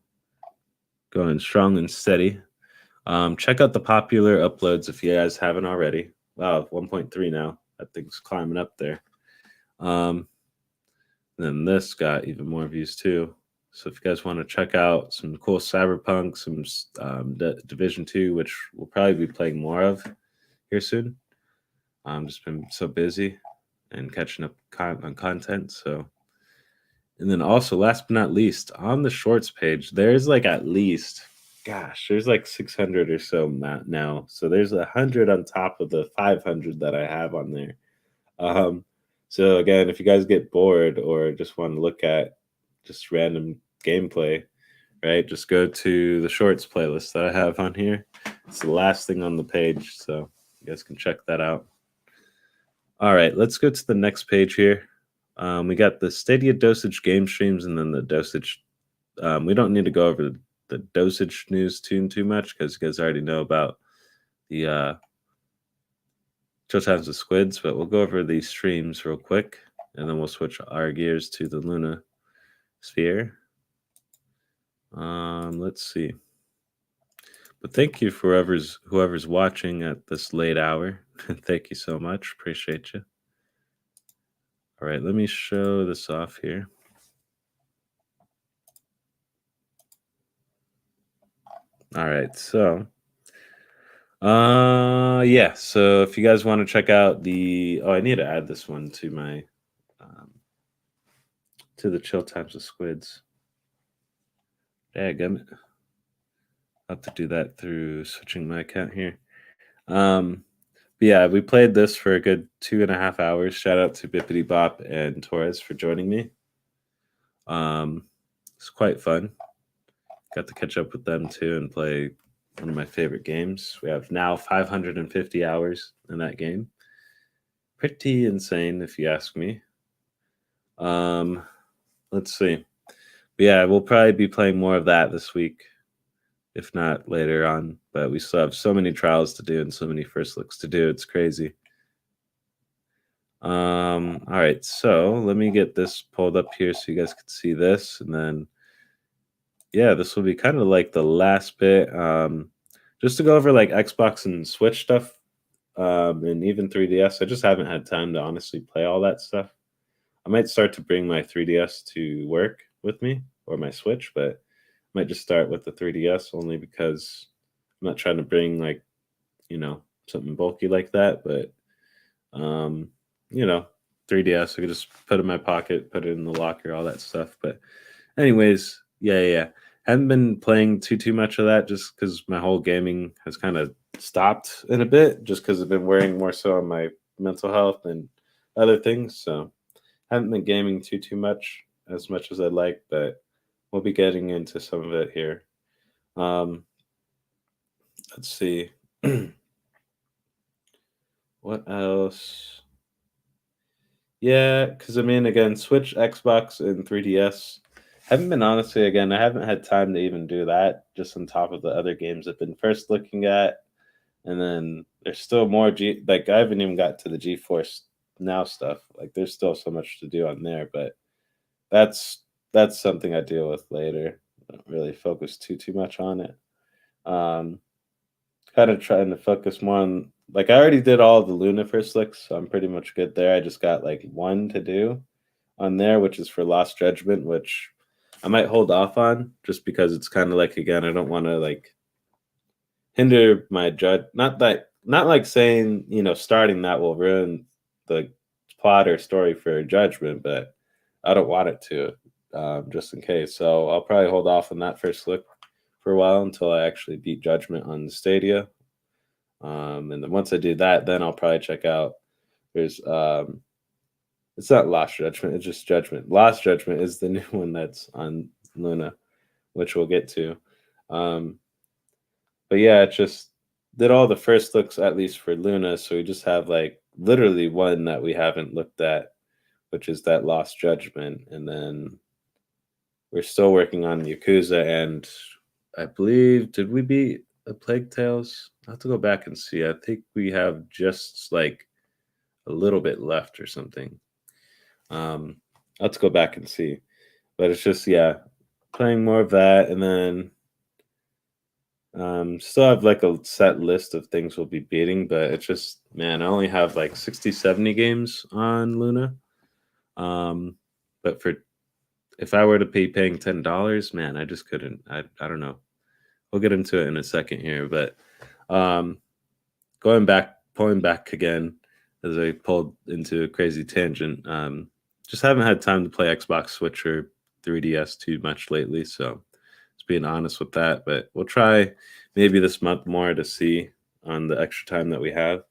going strong and steady. Check out the popular uploads if you guys haven't already. Wow, 1.3 now. That thing's climbing up there. Then this got even more views too. So if you guys want to check out some cool Cyberpunk, some Division 2, which we'll probably be playing more of here soon. Just been so busy and catching up on content. So, and then also, last but not least, on the shorts page, there's like at least, gosh, there's like 600 or so now. So there's 100 on top of the 500 that I have on there. So again, if you guys get bored or just want to look at just random gameplay, right, just go to the shorts playlist that I have on here. It's the last thing on the page, so you guys can check that out. All right, let's go to the next page here. We got the Stadia Dosage game streams, and then the Dosage. We don't need to go over the Dosage news too much, because you guys already know about the Chill Times with Squids, but we'll go over these streams real quick, and then we'll switch our gears to the Luna Sphere. Let's see. But thank you for whoever's watching at this late hour. Thank you so much. Appreciate you. All right, let me show this off here. All right, so yeah, so if you guys want to check out the I need to add this one to my to the chill times with squids. Daggum it. I'll have to do that through switching my account here. But yeah, we played this for a good 2.5 hours. Shout out to Bippity Bop and Torres for joining me. It's quite fun. Got to catch up with them too and play one of my favorite games. We have now 550 hours in that game. Pretty insane, if you ask me. Let's see. But yeah, we'll probably be playing more of that this week, if not later on. But we still have so many trials to do and so many first looks to do. It's crazy. All right, so let me get this pulled up here so you guys can see this, and then yeah, this will be kind of like the last bit. Just to go over like Xbox and Switch stuff, and even 3DS. I just haven't had time to honestly play all that stuff. I might start to bring my 3DS to work with me or my Switch, but I might just start with the 3DS only because I'm not trying to bring like, something bulky like that. But, 3DS, I could just put in my pocket, put it in the locker, all that stuff. But, anyways, yeah. Haven't been playing too much of that just because my whole gaming has kind of stopped in a bit just because I've been worrying more so on my mental health and other things. So haven't been gaming too much as I'd like, but we'll be getting into some of it here. Let's see. What else? Yeah, because I mean, again, Switch, Xbox, and 3DS. Haven't been honestly, again, I haven't had time to even do that, just on top of the other games I've been first looking at. And then there's still more like I haven't even got to the GeForce Now stuff. Like there's still so much to do on there, but that's something I deal with later. I don't really focus too much on it. Kind of trying to focus more on like I already did all the Luna first looks, so I'm pretty much good there. I just got like one to do on there, which is for Lost Judgment, which I might hold off on just because it's kind of like again, I don't want to like hinder my judge. Not like saying starting that will ruin the plot or story for Judgment, but I don't want it to, just in case. So I'll probably hold off on that first look for a while until I actually beat Judgment on the Stadia. And then once I do that, then I'll probably check out. There's it's not Lost Judgment, it's just Judgment. Lost Judgment is the new one that's on Luna, which we'll get to. But yeah, it just did all the first looks at least for Luna, so we just have like literally one that we haven't looked at, which is that Lost Judgment, and then we're still working on Yakuza, and I believe did we beat A Plague Tales? I have to go back and see. I think we have just like a little bit left or something. I'll have to go back and see. But it's just playing more of that, and then still have like a set list of things we'll be beating, but it's just I only have like 60-70 games on Luna. But if I were to be paying $10, man, I just couldn't. I don't know. We'll get into it in a second here, but pulling back again as I pulled into a crazy tangent. Just haven't had time to play Xbox, Switch, or 3DS too much lately, so just being honest with that. But we'll try maybe this month more to see on the extra time that we have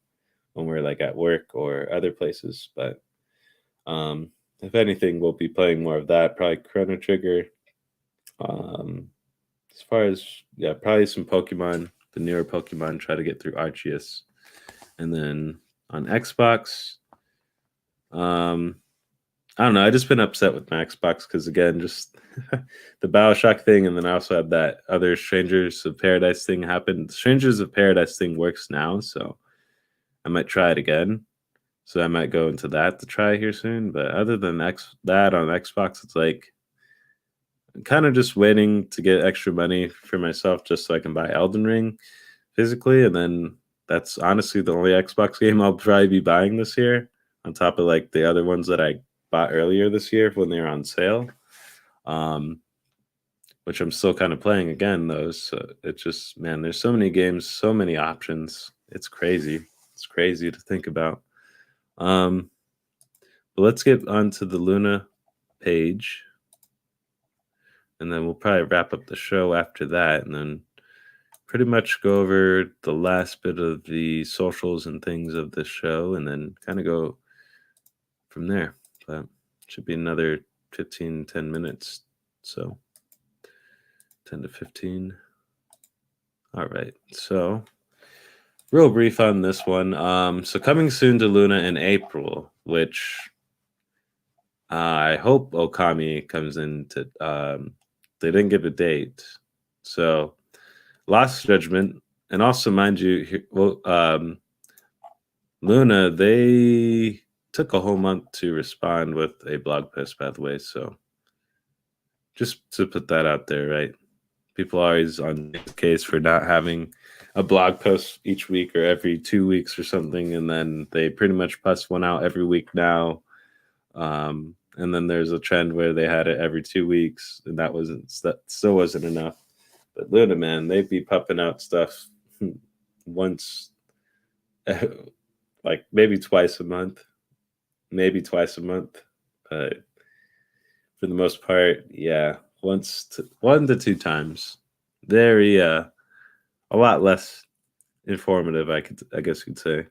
when we're like at work or other places. But if anything, we'll be playing more of that. Probably Chrono Trigger. As far as probably some Pokemon, the newer Pokemon. Try to get through Arceus, and then on Xbox, I don't know. I just been upset with my Xbox because again, just the BioShock thing, and then I also have that other Strangers of Paradise thing happen. The Strangers of Paradise thing works now, so I might try it again. So I might go into that to try here soon. But other than that on Xbox, it's like I'm kind of just waiting to get extra money for myself just so I can buy Elden Ring physically, and then that's honestly the only Xbox game I'll probably be buying this year, on top of like the other ones that I bought earlier this year when they were on sale. But which I'm still kind of playing again though. So it just, man, there's so many games, so many options. It's crazy. It's crazy to think about. But let's get onto the Luna page, and then we'll probably wrap up the show after that, and then pretty much go over the last bit of the socials and things of this show, and then kind of go from there. But it should be another 10 minutes. So 10 to 15. All right. So real brief on this one. So coming soon to Luna in April, which I hope Okami comes into. They didn't give a date, so Lost Judgment, and also mind you, Luna, they took a whole month to respond with a blog post, by the way. So just to put that out there, right? People are always on the case for not having a blog post each week or every 2 weeks or something, and then they pretty much bust one out every week now. And then there's a trend where they had it every 2 weeks, and that still wasn't enough. But Luna, man, they'd be pumping out stuff once, like maybe twice a month. But for the most part, yeah, 1 to 2 times. Very a lot less informative, I guess you'd say.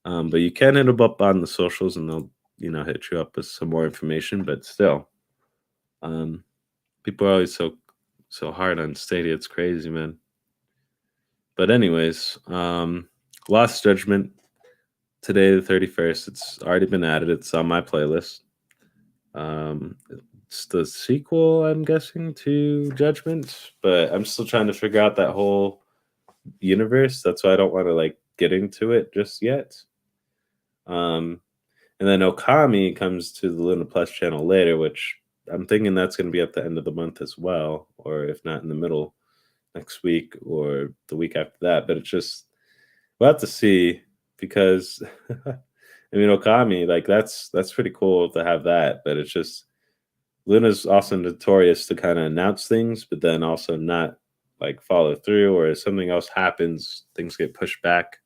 But you can hit them up on the socials, and they'll hit you up with some more information. But still, people are always so hard on Stadia. It's crazy, man. But anyways, Lost Judgment today, the 31st. It's already been added. It's on my playlist. It's the sequel, I'm guessing, to Judgment, but I'm still trying to figure out that whole universe. That's why I don't want to get into it just yet. And then Okami comes to the Luna Plus channel later, which I'm thinking that's going to be at the end of the month as well, or if not in the middle next week or the week after that. But it's just, we'll have to see, because I mean, Okami, that's pretty cool to have that, but it's just, Luna's also notorious to kind of announce things, but then also not follow through, or if something else happens, things get pushed back.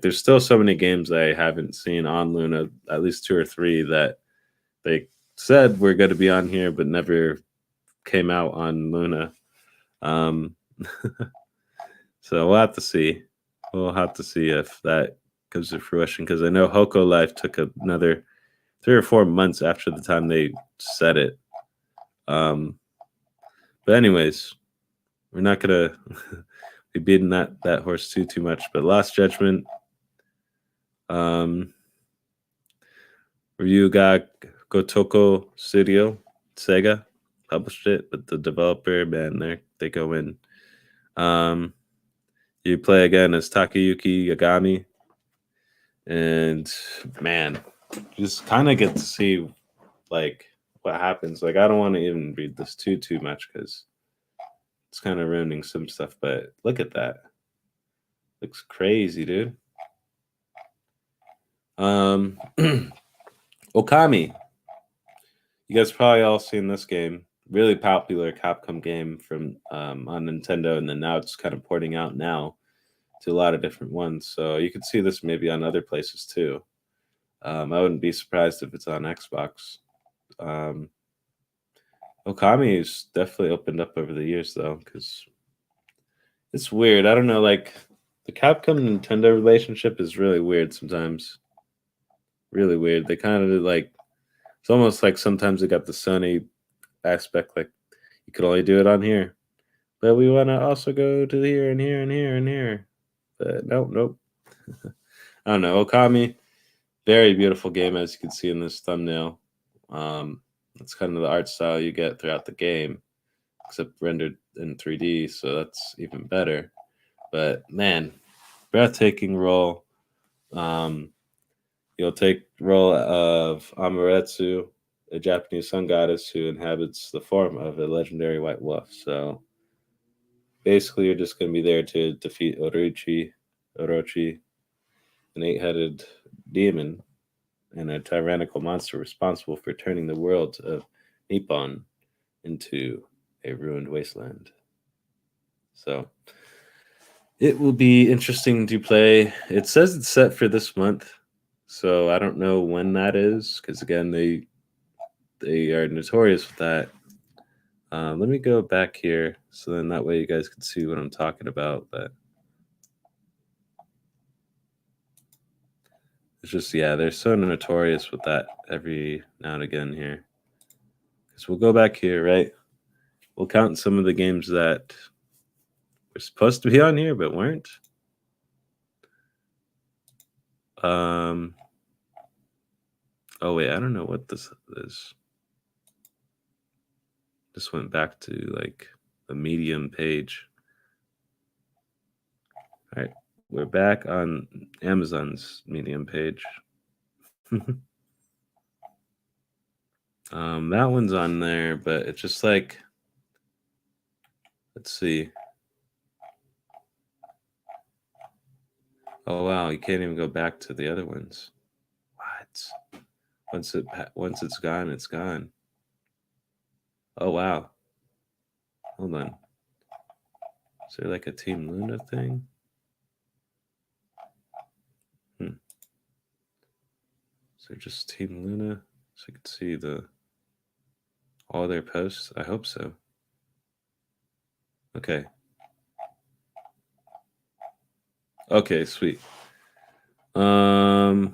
There's still so many games I haven't seen on Luna, at least 2 or 3 that they said were going to be on here, but never came out on Luna. So we'll have to see. We'll have to see if that comes to fruition, because I know Hoko Life took another 3 or 4 months after the time they said it. But anyways, we're not gonna be beating that horse too much. But Lost Judgment, review got Gotoko Studio, Sega published it, but the developer, man, they go in. You play again as Takayuki Yagami, and man, you just kind of get to see what happens. I don't want to even read this too much, because it's kind of ruining some stuff. But look at that, looks crazy, dude. Okami, you guys probably all seen this game. Really popular Capcom game from on Nintendo, and then now it's kind of porting out now to a lot of different ones. So you could see this maybe on other places too. I wouldn't be surprised if it's on Xbox. Okami has definitely opened up over the years, though, because it's weird. I don't know, the Capcom Nintendo relationship is really weird sometimes. Really weird. They kind of it's almost like sometimes they got the Sony aspect, you could only do it on here, but we want to also go to here and here and here and here. But nope. I don't know. Okami, very beautiful game, as you can see in this thumbnail. That's kind of the art style you get throughout the game, except rendered in 3D, so that's even better. But man, breathtaking role. You'll take the role of Amaterasu, a Japanese sun goddess who inhabits the form of a legendary white wolf. So basically, you're just going to be there to defeat Orochi, an 8-headed demon and a tyrannical monster responsible for turning the world of Nippon into a ruined wasteland. So it will be interesting to play. It says it's set for this month, so I don't know when that is, because again, they are notorious with that. Let me go back here, so then that way you guys can see what I'm talking about. But it's just, yeah, they're so notorious with that every now and again here. Because we'll go back here, right? We'll count some of the games that were supposed to be on here but weren't. Oh wait, I don't know what this is. Just went back to like the Medium page. All right, we're back on Amazon's Medium page. That one's on there, but it's just like, let's see. Oh wow, you can't even go back to the other ones. What? Once it's gone, it's gone. Oh wow. Hold on. Is there like a Team Luna thing? Is there just Team Luna? So I could see all their posts. I hope so. Okay. Okay, sweet. Oh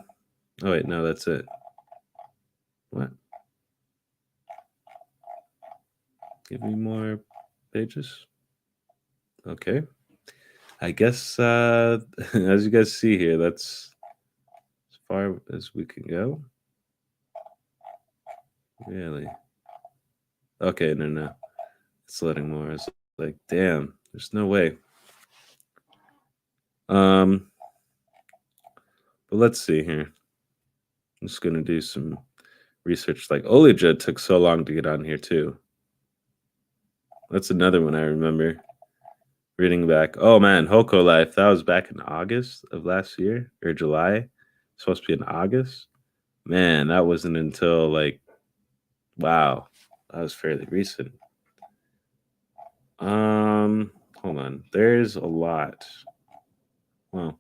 wait, no, that's it. What? Give me more pages. Okay. I guess as you guys see here, that's as far as we can go. Really? Okay, no. It's letting more. It's like, damn, there's no way. But let's see here. I'm just gonna do some research. Like SQUiDzzz took so long to get on here too. That's another one I remember reading back. Oh man, Hoko Life. That was back in August of last year or July. It's supposed to be in August. Man, that wasn't until like, wow, that was fairly recent. Hold on. There's a lot. Well,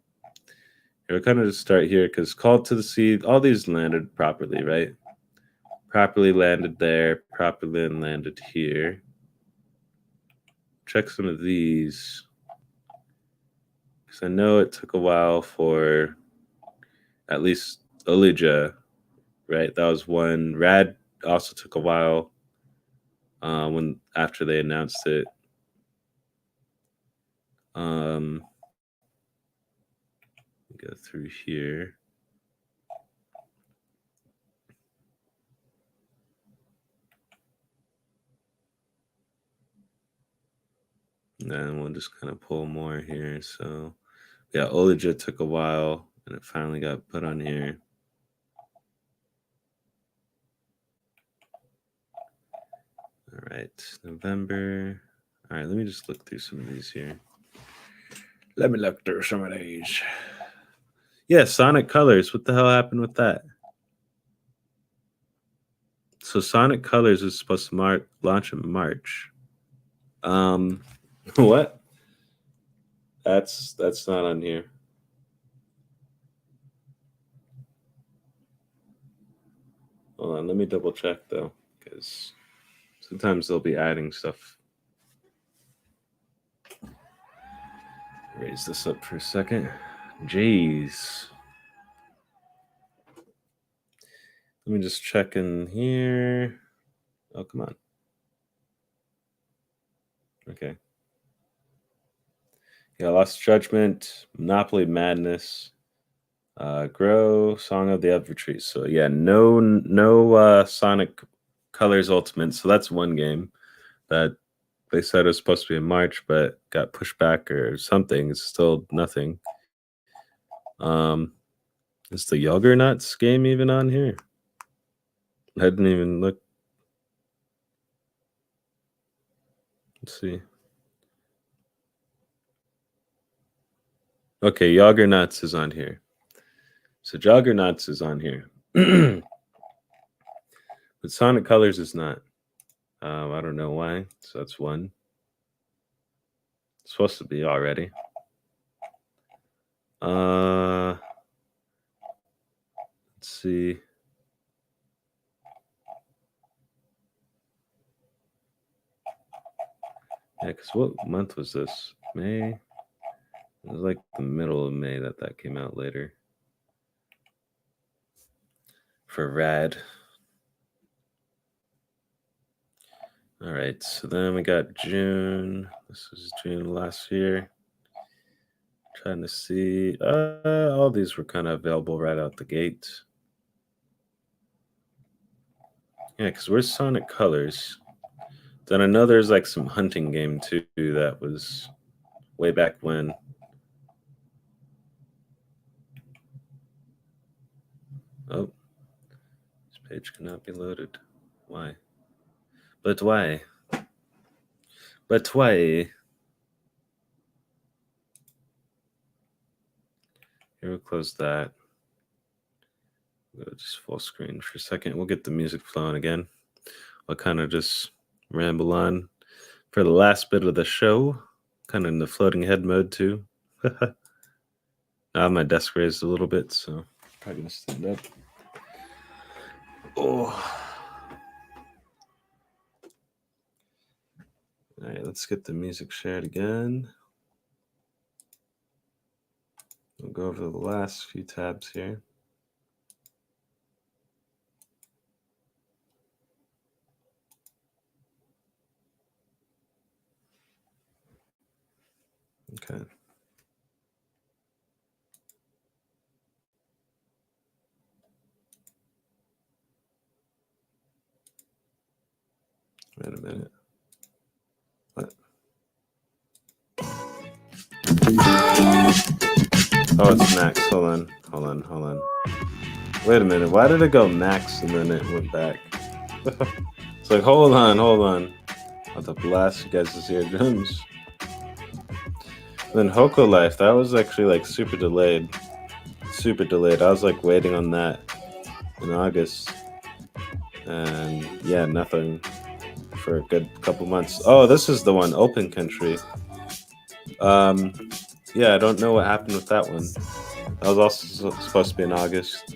we'll kind of just start here because Call to the Sea, all these landed properly, right? Properly landed there, properly landed here. Check some of these. Because I know it took a while for at least SQUiDzzz, right? That was one. Rad also took a while after they announced it. Go through here. And we'll just kind of pull more here. So yeah, SQUiDzzz took a while and it finally got put on here. All right, November. All right, let me just look through some of these here. Let me look through some of these. Yeah, Sonic Colors. What the hell happened with that? So Sonic Colors is supposed to launch in March. What? That's not on here. Hold on, let me double check though, because sometimes they'll be adding stuff. Raise this up for a second. Jeez. Let me just check in here. Oh, come on. Okay. Yeah, Lost Judgment, Monopoly Madness, Grow, Song of the Evertree. So yeah, no Sonic Colors Ultimate. So that's one game that they said it was supposed to be in March, but got pushed back or something. It's still nothing. Is the Yogurnuts game even on here? I didn't even look. Let's see. Okay, Yogurnuts is on here. So Juggernuts is on here. But Sonic Colors is not. I don't know why. So that's one. It's supposed to be already. Let's see. Yeah, because what month was this? May? It was like the middle of May that came out later. For Rad. All right, so then we got June. This was June last year. Trying to see. All these were kind of available right out the gate. Yeah, because where's Sonic Colors? Then I know there's like some hunting game too that was way back when. Oh, this page cannot be loaded. Why? But why? But why? Here, we'll close that. Go just full screen for a second. We'll get the music flowing again. I'll kind of just ramble on for the last bit of the show. Kind of in the floating head mode too. I have my desk raised a little bit, so probably gonna stand up. Oh. All right, let's get the music shared again. We'll go over the last few tabs here. Okay. Wait a minute. What? Oh, it's max. Hold on. Wait a minute. Why did it go max and then it went back? It's like, hold on. I'll have to blast you guys' eardrums. Then Hoko Life, that was actually like super delayed. I was like waiting on that in August. And yeah, nothing for a good couple months. Oh, this is the one, Open Country. Yeah, I don't know what happened with that one. That was also supposed to be in August.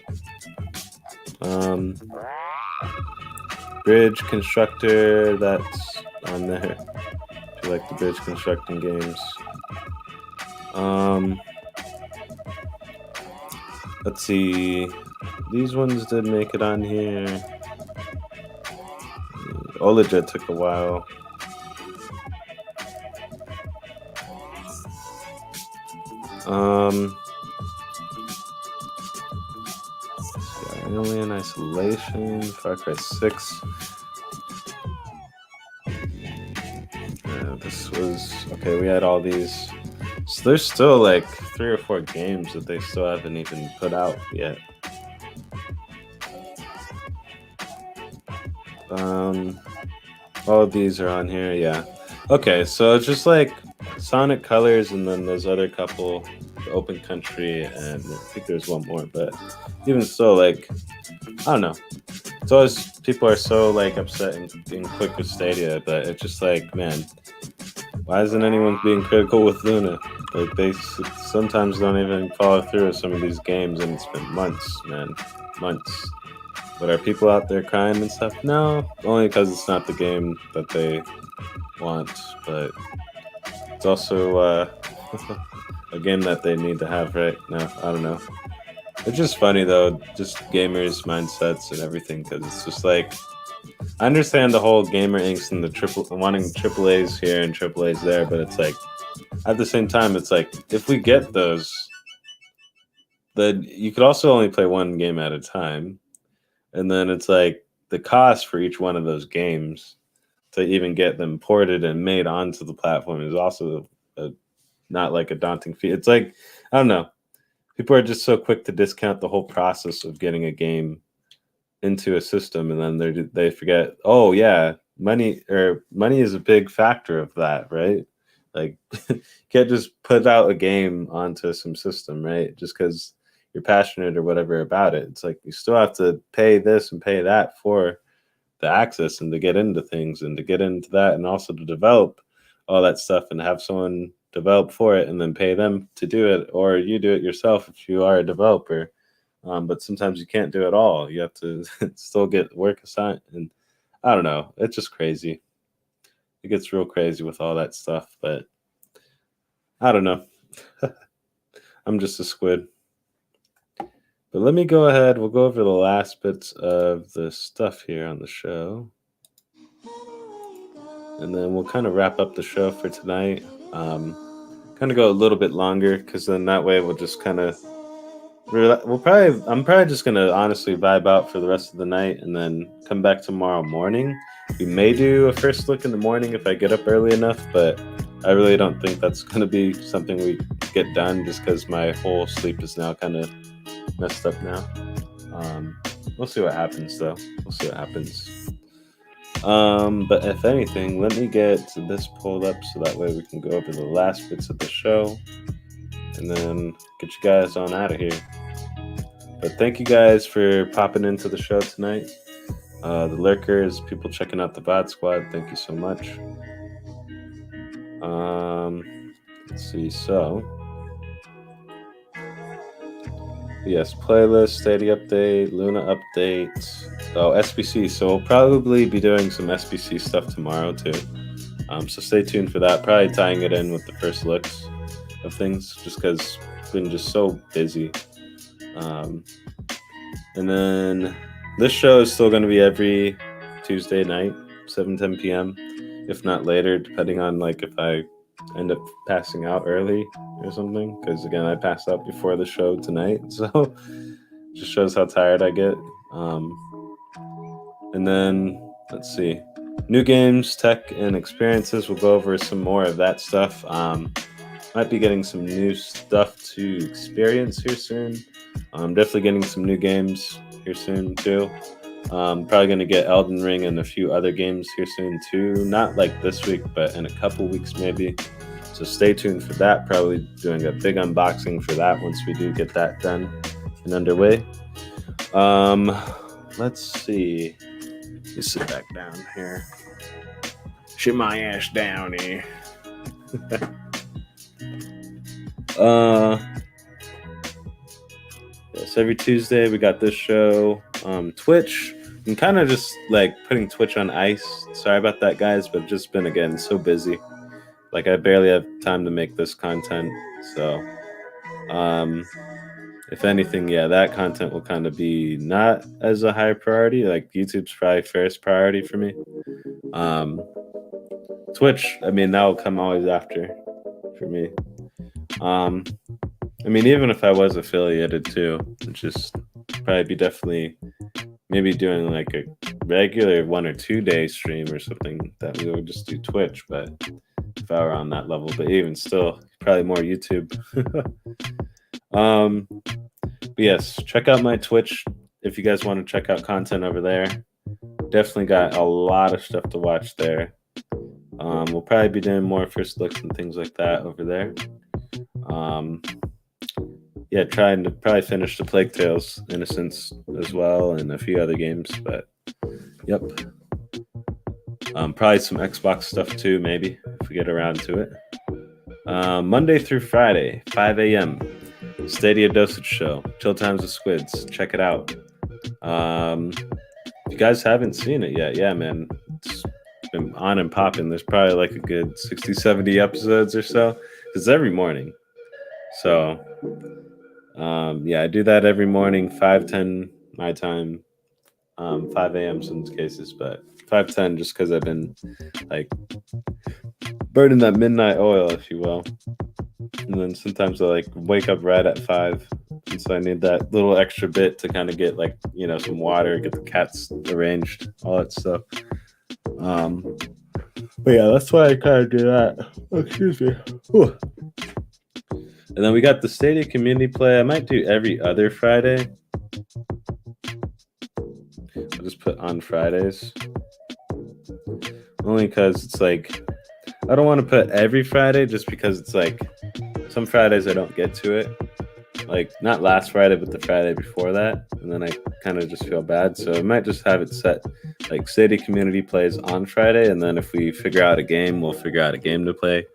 Bridge Constructor, that's on there. If you like the bridge constructing games. Let's see. These ones did make it on here. Olajet took a while. Alien Isolation, Far Cry 6. This was okay. We had all these. So there's still like 3 or 4 games that they still haven't even put out yet. All of these are on here, yeah. Okay, so it's just like Sonic Colors and then those other couple, Open Country, and I think there's one more, but even so, like, I don't know. It's always, people are so like upset and quick with Stadia, but it's just like, man, why isn't anyone being critical with Luna? Like, they sometimes don't even follow through with some of these games, and it's been months, man, months. But are people out there crying and stuff? No, only because it's not the game that they want, but it's also a game that they need to have right now. I don't know. It's just funny though, just gamers' mindsets and everything, because it's just like, I understand the whole gamer angst and the wanting AAAs here and AAAs there, but it's like, at the same time, it's like, if we get those, then you could also only play one game at a time. And then it's like the cost for each one of those games to even get them ported and made onto the platform is also not like a daunting feat. It's like, I don't know. People are just so quick to discount the whole process of getting a game into a system, and then they forget, oh yeah, money is a big factor of that, right? Like, you can't just put out a game onto some system, right? Just because you're passionate or whatever about it. It's like you still have to pay this and pay that for the access and to get into things and to get into that, and also to develop all that stuff and have someone develop for it and then pay them to do it, or you do it yourself if you are a developer. But sometimes you can't do it all. You have to still get work assigned, and I don't know. It's just crazy. It gets real crazy with all that stuff, but I don't know. I'm just a squid. But let me go ahead. We'll go over the last bits of the stuff here on the show. And then we'll kind of wrap up the show for tonight. Kind of go a little bit longer, because then that way we'll just kind of... I'm probably just going to honestly vibe out for the rest of the night and then come back tomorrow morning. We may do a first look in the morning if I get up early enough, but I really don't think that's going to be something we get done, just because my whole sleep is now kind of messed up now. We'll see what happens, though. We'll see what happens. But if anything, let me get this pulled up so that way we can go over the last bits of the show and then get you guys on out of here. But thank you guys for popping into the show tonight. The lurkers, people checking out the VOD squad, thank you so much. Let's see, so yes, playlist, Stadia update, Luna update. Oh, SBC. So we'll probably be doing some SBC stuff tomorrow too. So stay tuned for that. Probably tying it in with the first looks of things, just because I've been just so busy. And then this show is still going to be every Tuesday night, 7-10 p.m. if not later, depending on like if I end up passing out early or something. Because again, I passed out before the show tonight, so just shows how tired I get. And then let's see, new games, tech, and experiences. We'll go over some more of that stuff. Might be getting some new stuff to experience here soon. Definitely getting some new games here soon too. Probably going to get Elden Ring and a few other games here soon too. Not like this week, but in a couple weeks maybe. So stay tuned for that. Probably doing a big unboxing for that once we do get that done and underway. Let's see. Let me sit back down here. Sit my ass down here. Yes, every Tuesday we got this show. Twitch, I'm kind of just like putting Twitch on ice. Sorry about that, guys, but just been again so busy. Like I barely have time to make this content. So if anything, yeah, that content will kind of be not as a high priority. Like YouTube's probably first priority for me. Twitch, I mean, that will come always after for me. I mean, even if I was affiliated too, it'd just probably be definitely maybe doing like a regular 1 or 2 day stream or something that we would just do Twitch. But if I were on that level, but even still, probably more YouTube. But yes, check out my Twitch if you guys want to check out content over there. Definitely got a lot of stuff to watch there. We'll probably be doing more first looks and things like that over there. Yeah, trying to probably finish the Plague Tales Innocence as well and a few other games, but yep. Probably some Xbox stuff too, maybe, if we get around to it. Monday through Friday, 5 a.m. Stadia Dosage Show, Chill Times with Squids. Check it out. If you guys haven't seen it yet, yeah, man, it's been on and popping. There's probably like a good 60, 70 episodes or so. It's every morning. So, yeah, I do that every morning, 5:10 my time, 5 a.m. some cases, but 5:10 just because I've been like burning that midnight oil, if you will. And then sometimes I like wake up right at 5, and so I need that little extra bit to kind of get like, you know, some water, get the cats arranged, all that stuff. But yeah, that's why I kind of do that. Oh, excuse me. Whew. And then we got the Stadia community play. I might do every other Friday. I'll just put on Fridays. Only because it's like, I don't want to put every Friday just because it's like, some Fridays I don't get to it. Like, not last Friday, but the Friday before that. And then I kind of just feel bad. So I might just have it set like Stadia community plays on Friday, and then if we figure out a game, we'll figure out a game to play.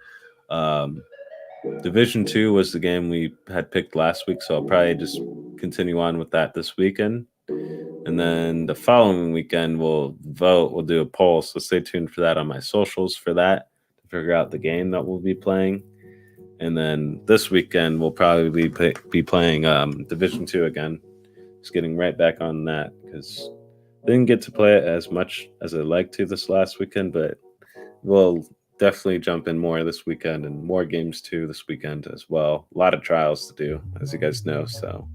Division 2 was the game we had picked last week, so I'll probably just continue on with that this weekend. And then the following weekend, we'll vote. We'll do a poll, so stay tuned for that on my socials for that, to figure out the game that we'll be playing. And then this weekend, we'll probably be playing Division 2 again. Just getting right back on that, because I didn't get to play it as much as I'd like to this last weekend, but we'll definitely jump in more this weekend, and more games too this weekend as well. A lot of trials to do, as you guys know. So,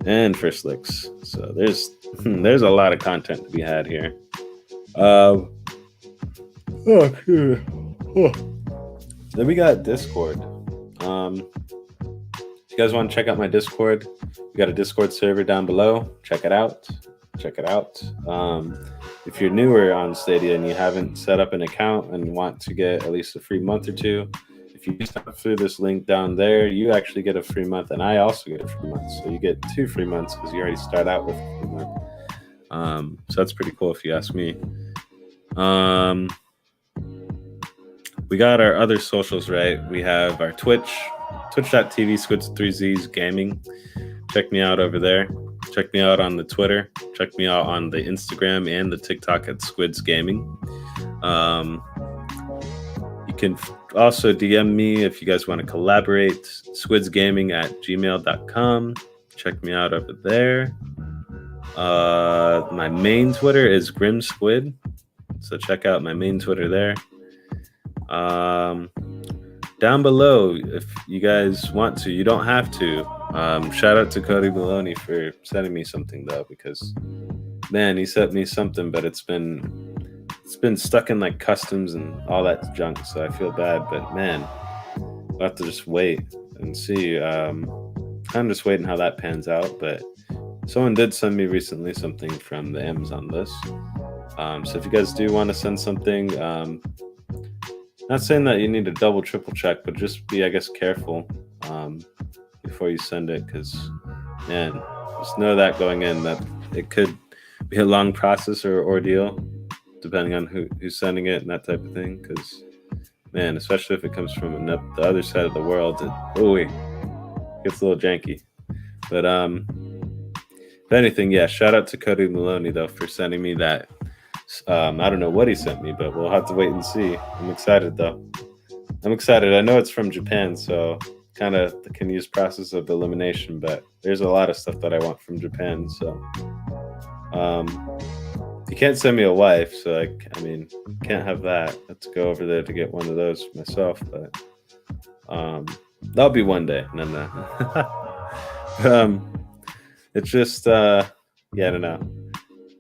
and first licks. So there's a lot of content to be had here. Then we got Discord. If you guys want to check out my Discord, we got a Discord server down below. Check it out. If you're newer on Stadia and you haven't set up an account and want to get at least a free month or two, if you sign up through this link down there, you actually get a free month, and I also get a free month. So you get 2 free months because you already start out with a free month. So that's pretty cool if you ask me. We got our other socials, right? We have our Twitch, twitch.tv Squidzzzgaming. Check me out over there. Check me out on the Twitter. Check me out on the Instagram and the TikTok at Squidzzzgaming. You can also DM me if you guys want to collaborate. Squidzzzgaming@gmail.com. Check me out over there. My main Twitter is GrimSquid, so check out my main Twitter there. Down below, if you guys want to, you don't have to. Shout out to Cody Maloney for sending me something though, because man, he sent me something, but it's been stuck in like customs and all that junk, so I feel bad. But man, we'll have to just wait and see. I'm just waiting how that pans out. But someone did send me recently something from the Amazon list. So if you guys do want to send something, not saying that you need to double, triple check, but just be, I guess, careful before you send it, because, man, just know that going in that it could be a long process or ordeal, depending on who's sending it and that type of thing. Because, man, especially if it comes from the other side of the world, it gets a little janky. But if anything, yeah, shout out to Cody Maloney though for sending me that. I don't know what he sent me, but we'll have to wait and see. I'm excited though. I know it's from Japan, so kind of the continuous process of elimination, but there's a lot of stuff that I want from Japan. So you can't send me a wife, so can't have that. I have to go over there to get one of those myself, but that'll be one day. No. It's just I don't know.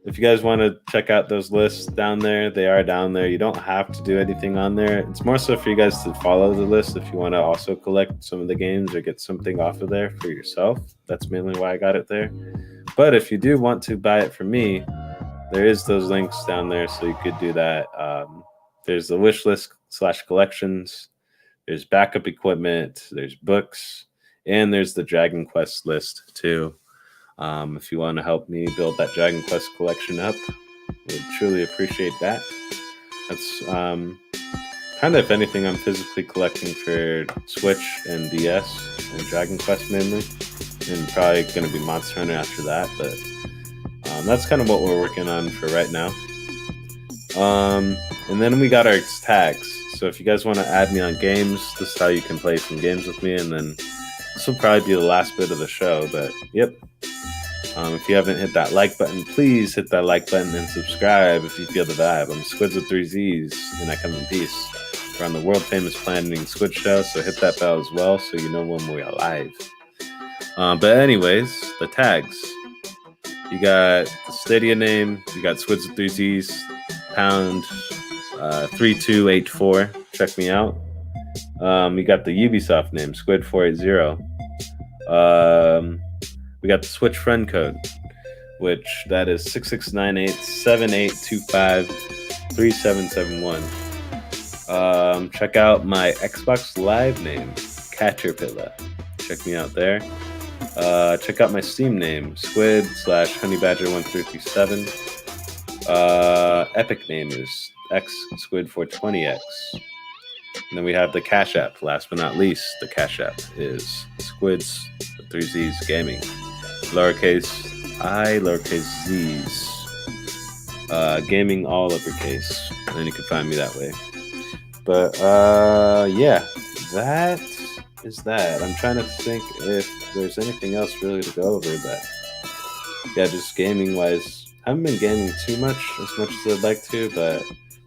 If you guys want to check out those lists down there, they are down there. You don't have to do anything on there. It's more so for you guys to follow the list if you want to also collect some of the games or get something off of there for yourself. That's mainly why I got it there. But if you do want to buy it from me, there is those links down there, so you could do that. There's the wishlist/collections. There's backup equipment. There's books. And there's the Dragon Quest list too. If you want to help me build that Dragon Quest collection up, would truly appreciate that. That's kind of, if anything, I'm physically collecting for Switch and DS and Dragon Quest mainly, and probably going to be Monster Hunter after that. But that's kind of what we're working on for right now. And then we got our tags. So if you guys want to add me on games, this is how you can play some games with me. And then this will probably be the last bit of the show, but yep. If you haven't hit that like button, please hit that like button and subscribe if you feel the vibe. I'm SQUiDzzz with 3 Z's, and I come in peace. We're on the world famous Planet Eating Squid show, so hit that bell as well so you know when we're live. But anyways, the tags. You got the Stadia name, you got SQUiDzzz with 3 Z's, pound 3284. Check me out. We got the Ubisoft name, SQUiD480. We got the Switch friend code, which that is 669878253771. Check out my Xbox Live name, CATerrPiLLA. Check me out there. Check out my Steam name, SQUiD/HoneyBadger1337. Epic name is SQUiD420X. And then we have the Cash App. Last but not least, the Cash App is SQUiDzzz, 3Z's Gaming. Lowercase I, lowercase Z's. Gaming all uppercase. And then you can find me that way. But yeah, that is that. I'm trying to think if there's anything else really to go over, but yeah, just gaming wise, I haven't been gaming too much as I'd like to, but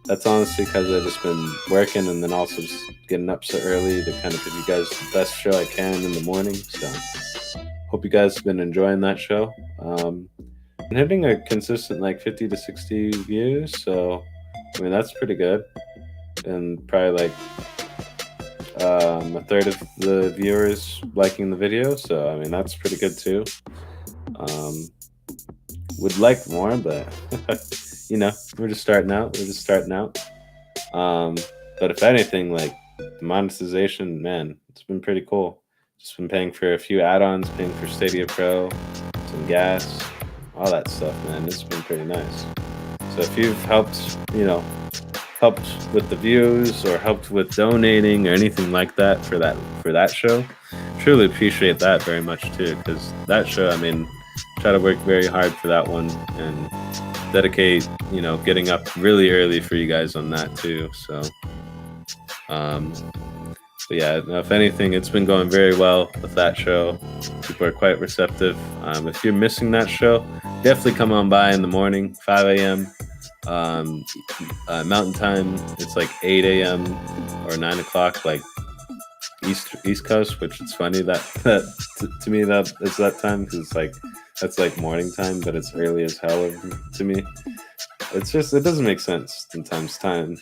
that's honestly because I've just been working and then also just getting up so early to kind of give you guys the best show I can in the morning. So hope you guys have been enjoying that show. I'm hitting a consistent like 50 to 60 views, so I mean that's pretty good. And probably like a third of the viewers liking the video, so I mean that's pretty good too. Would like more, but you know, we're just starting out. But if anything, like the monetization, man, it's been pretty cool. Just been paying for a few add-ons, paying for Stadia Pro, some gas, all that stuff, man. It's been pretty nice. So if you've helped, you know, helped with the views or helped with donating or anything like that for that show, truly appreciate that very much too, because that show, I mean, try to work very hard for that one and dedicate, you know, getting up really early for you guys on that too. So but yeah, if anything, it's been going very well with that show. People are quite receptive. If you're missing that show, definitely come on by in the morning, 5 a.m. Mountain time. It's like 8 a.m. or 9 o'clock, like East Coast, which it's funny that to me that it's that time, because it's like that's like morning time, but it's early as hell to me. It's just, it doesn't make sense sometimes. Time,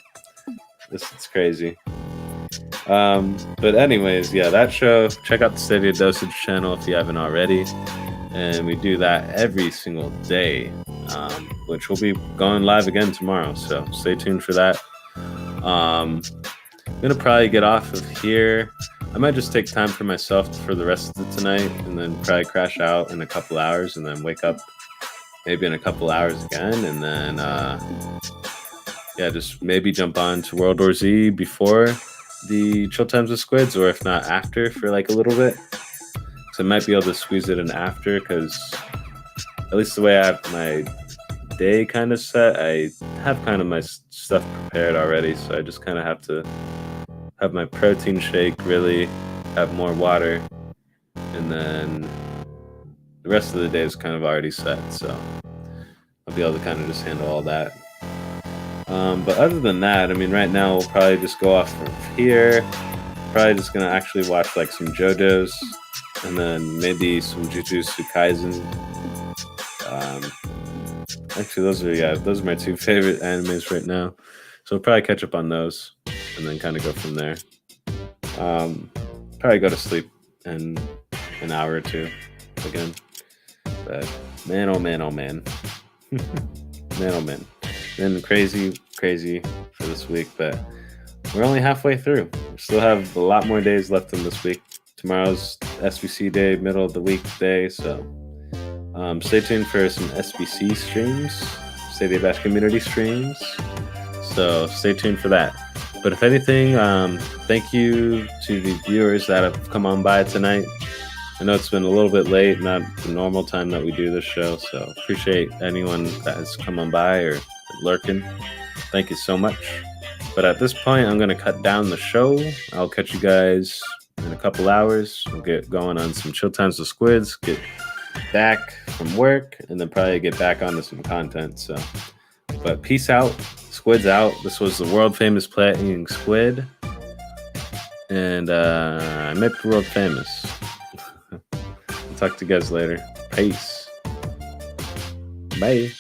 it's crazy. But anyways, yeah, that show. Check out the Stadia Dosage channel if you haven't already, and we do that every single day, which will be going live again tomorrow. So stay tuned for that. I'm gonna probably get off of here. I might just take time for myself for the rest of the tonight, and then probably crash out in a couple hours, and then wake up maybe in a couple hours again, and then yeah, just maybe jump on to World War Z before the Chill Times with Squids, or if not after, for like a little bit. So I might be able to squeeze it in after, because at least the way I have my day kind of set, I have kind of my stuff prepared already, so I just kind of have to have my protein shake, really have more water, and then the rest of the day is kind of already set, so I'll be able to kind of just handle all that. But other than that, I mean, right now we'll probably just go off from here. Probably just gonna actually watch like some JoJo's, and then maybe some Jujutsu Kaisen. Actually, those are my two favorite animes right now, so we'll probably catch up on those, and then kind of go from there. Probably go to sleep in an hour or two again. But man, oh man, oh man, man, oh man. Been crazy for this week, but we're only halfway through. We still have a lot more days left in this week. Tomorrow's SBC day, middle of the week day, so stay tuned for some SBC streams, Stadia Bash community streams, so stay tuned for that. But if anything, thank you to the viewers that have come on by tonight. I know it's been a little bit late, not the normal time that we do this show, so appreciate anyone that has come on by or lurking. Thank you so much. But at this point, I'm going to cut down the show. I'll catch you guys in a couple hours. We'll get going on some Chill Times with Squids, get back from work, and then probably get back onto some content. So, but peace out. Squids out. This was the world famous playing Squid, and I might be world famous. I'll talk to you guys later. Peace. Bye.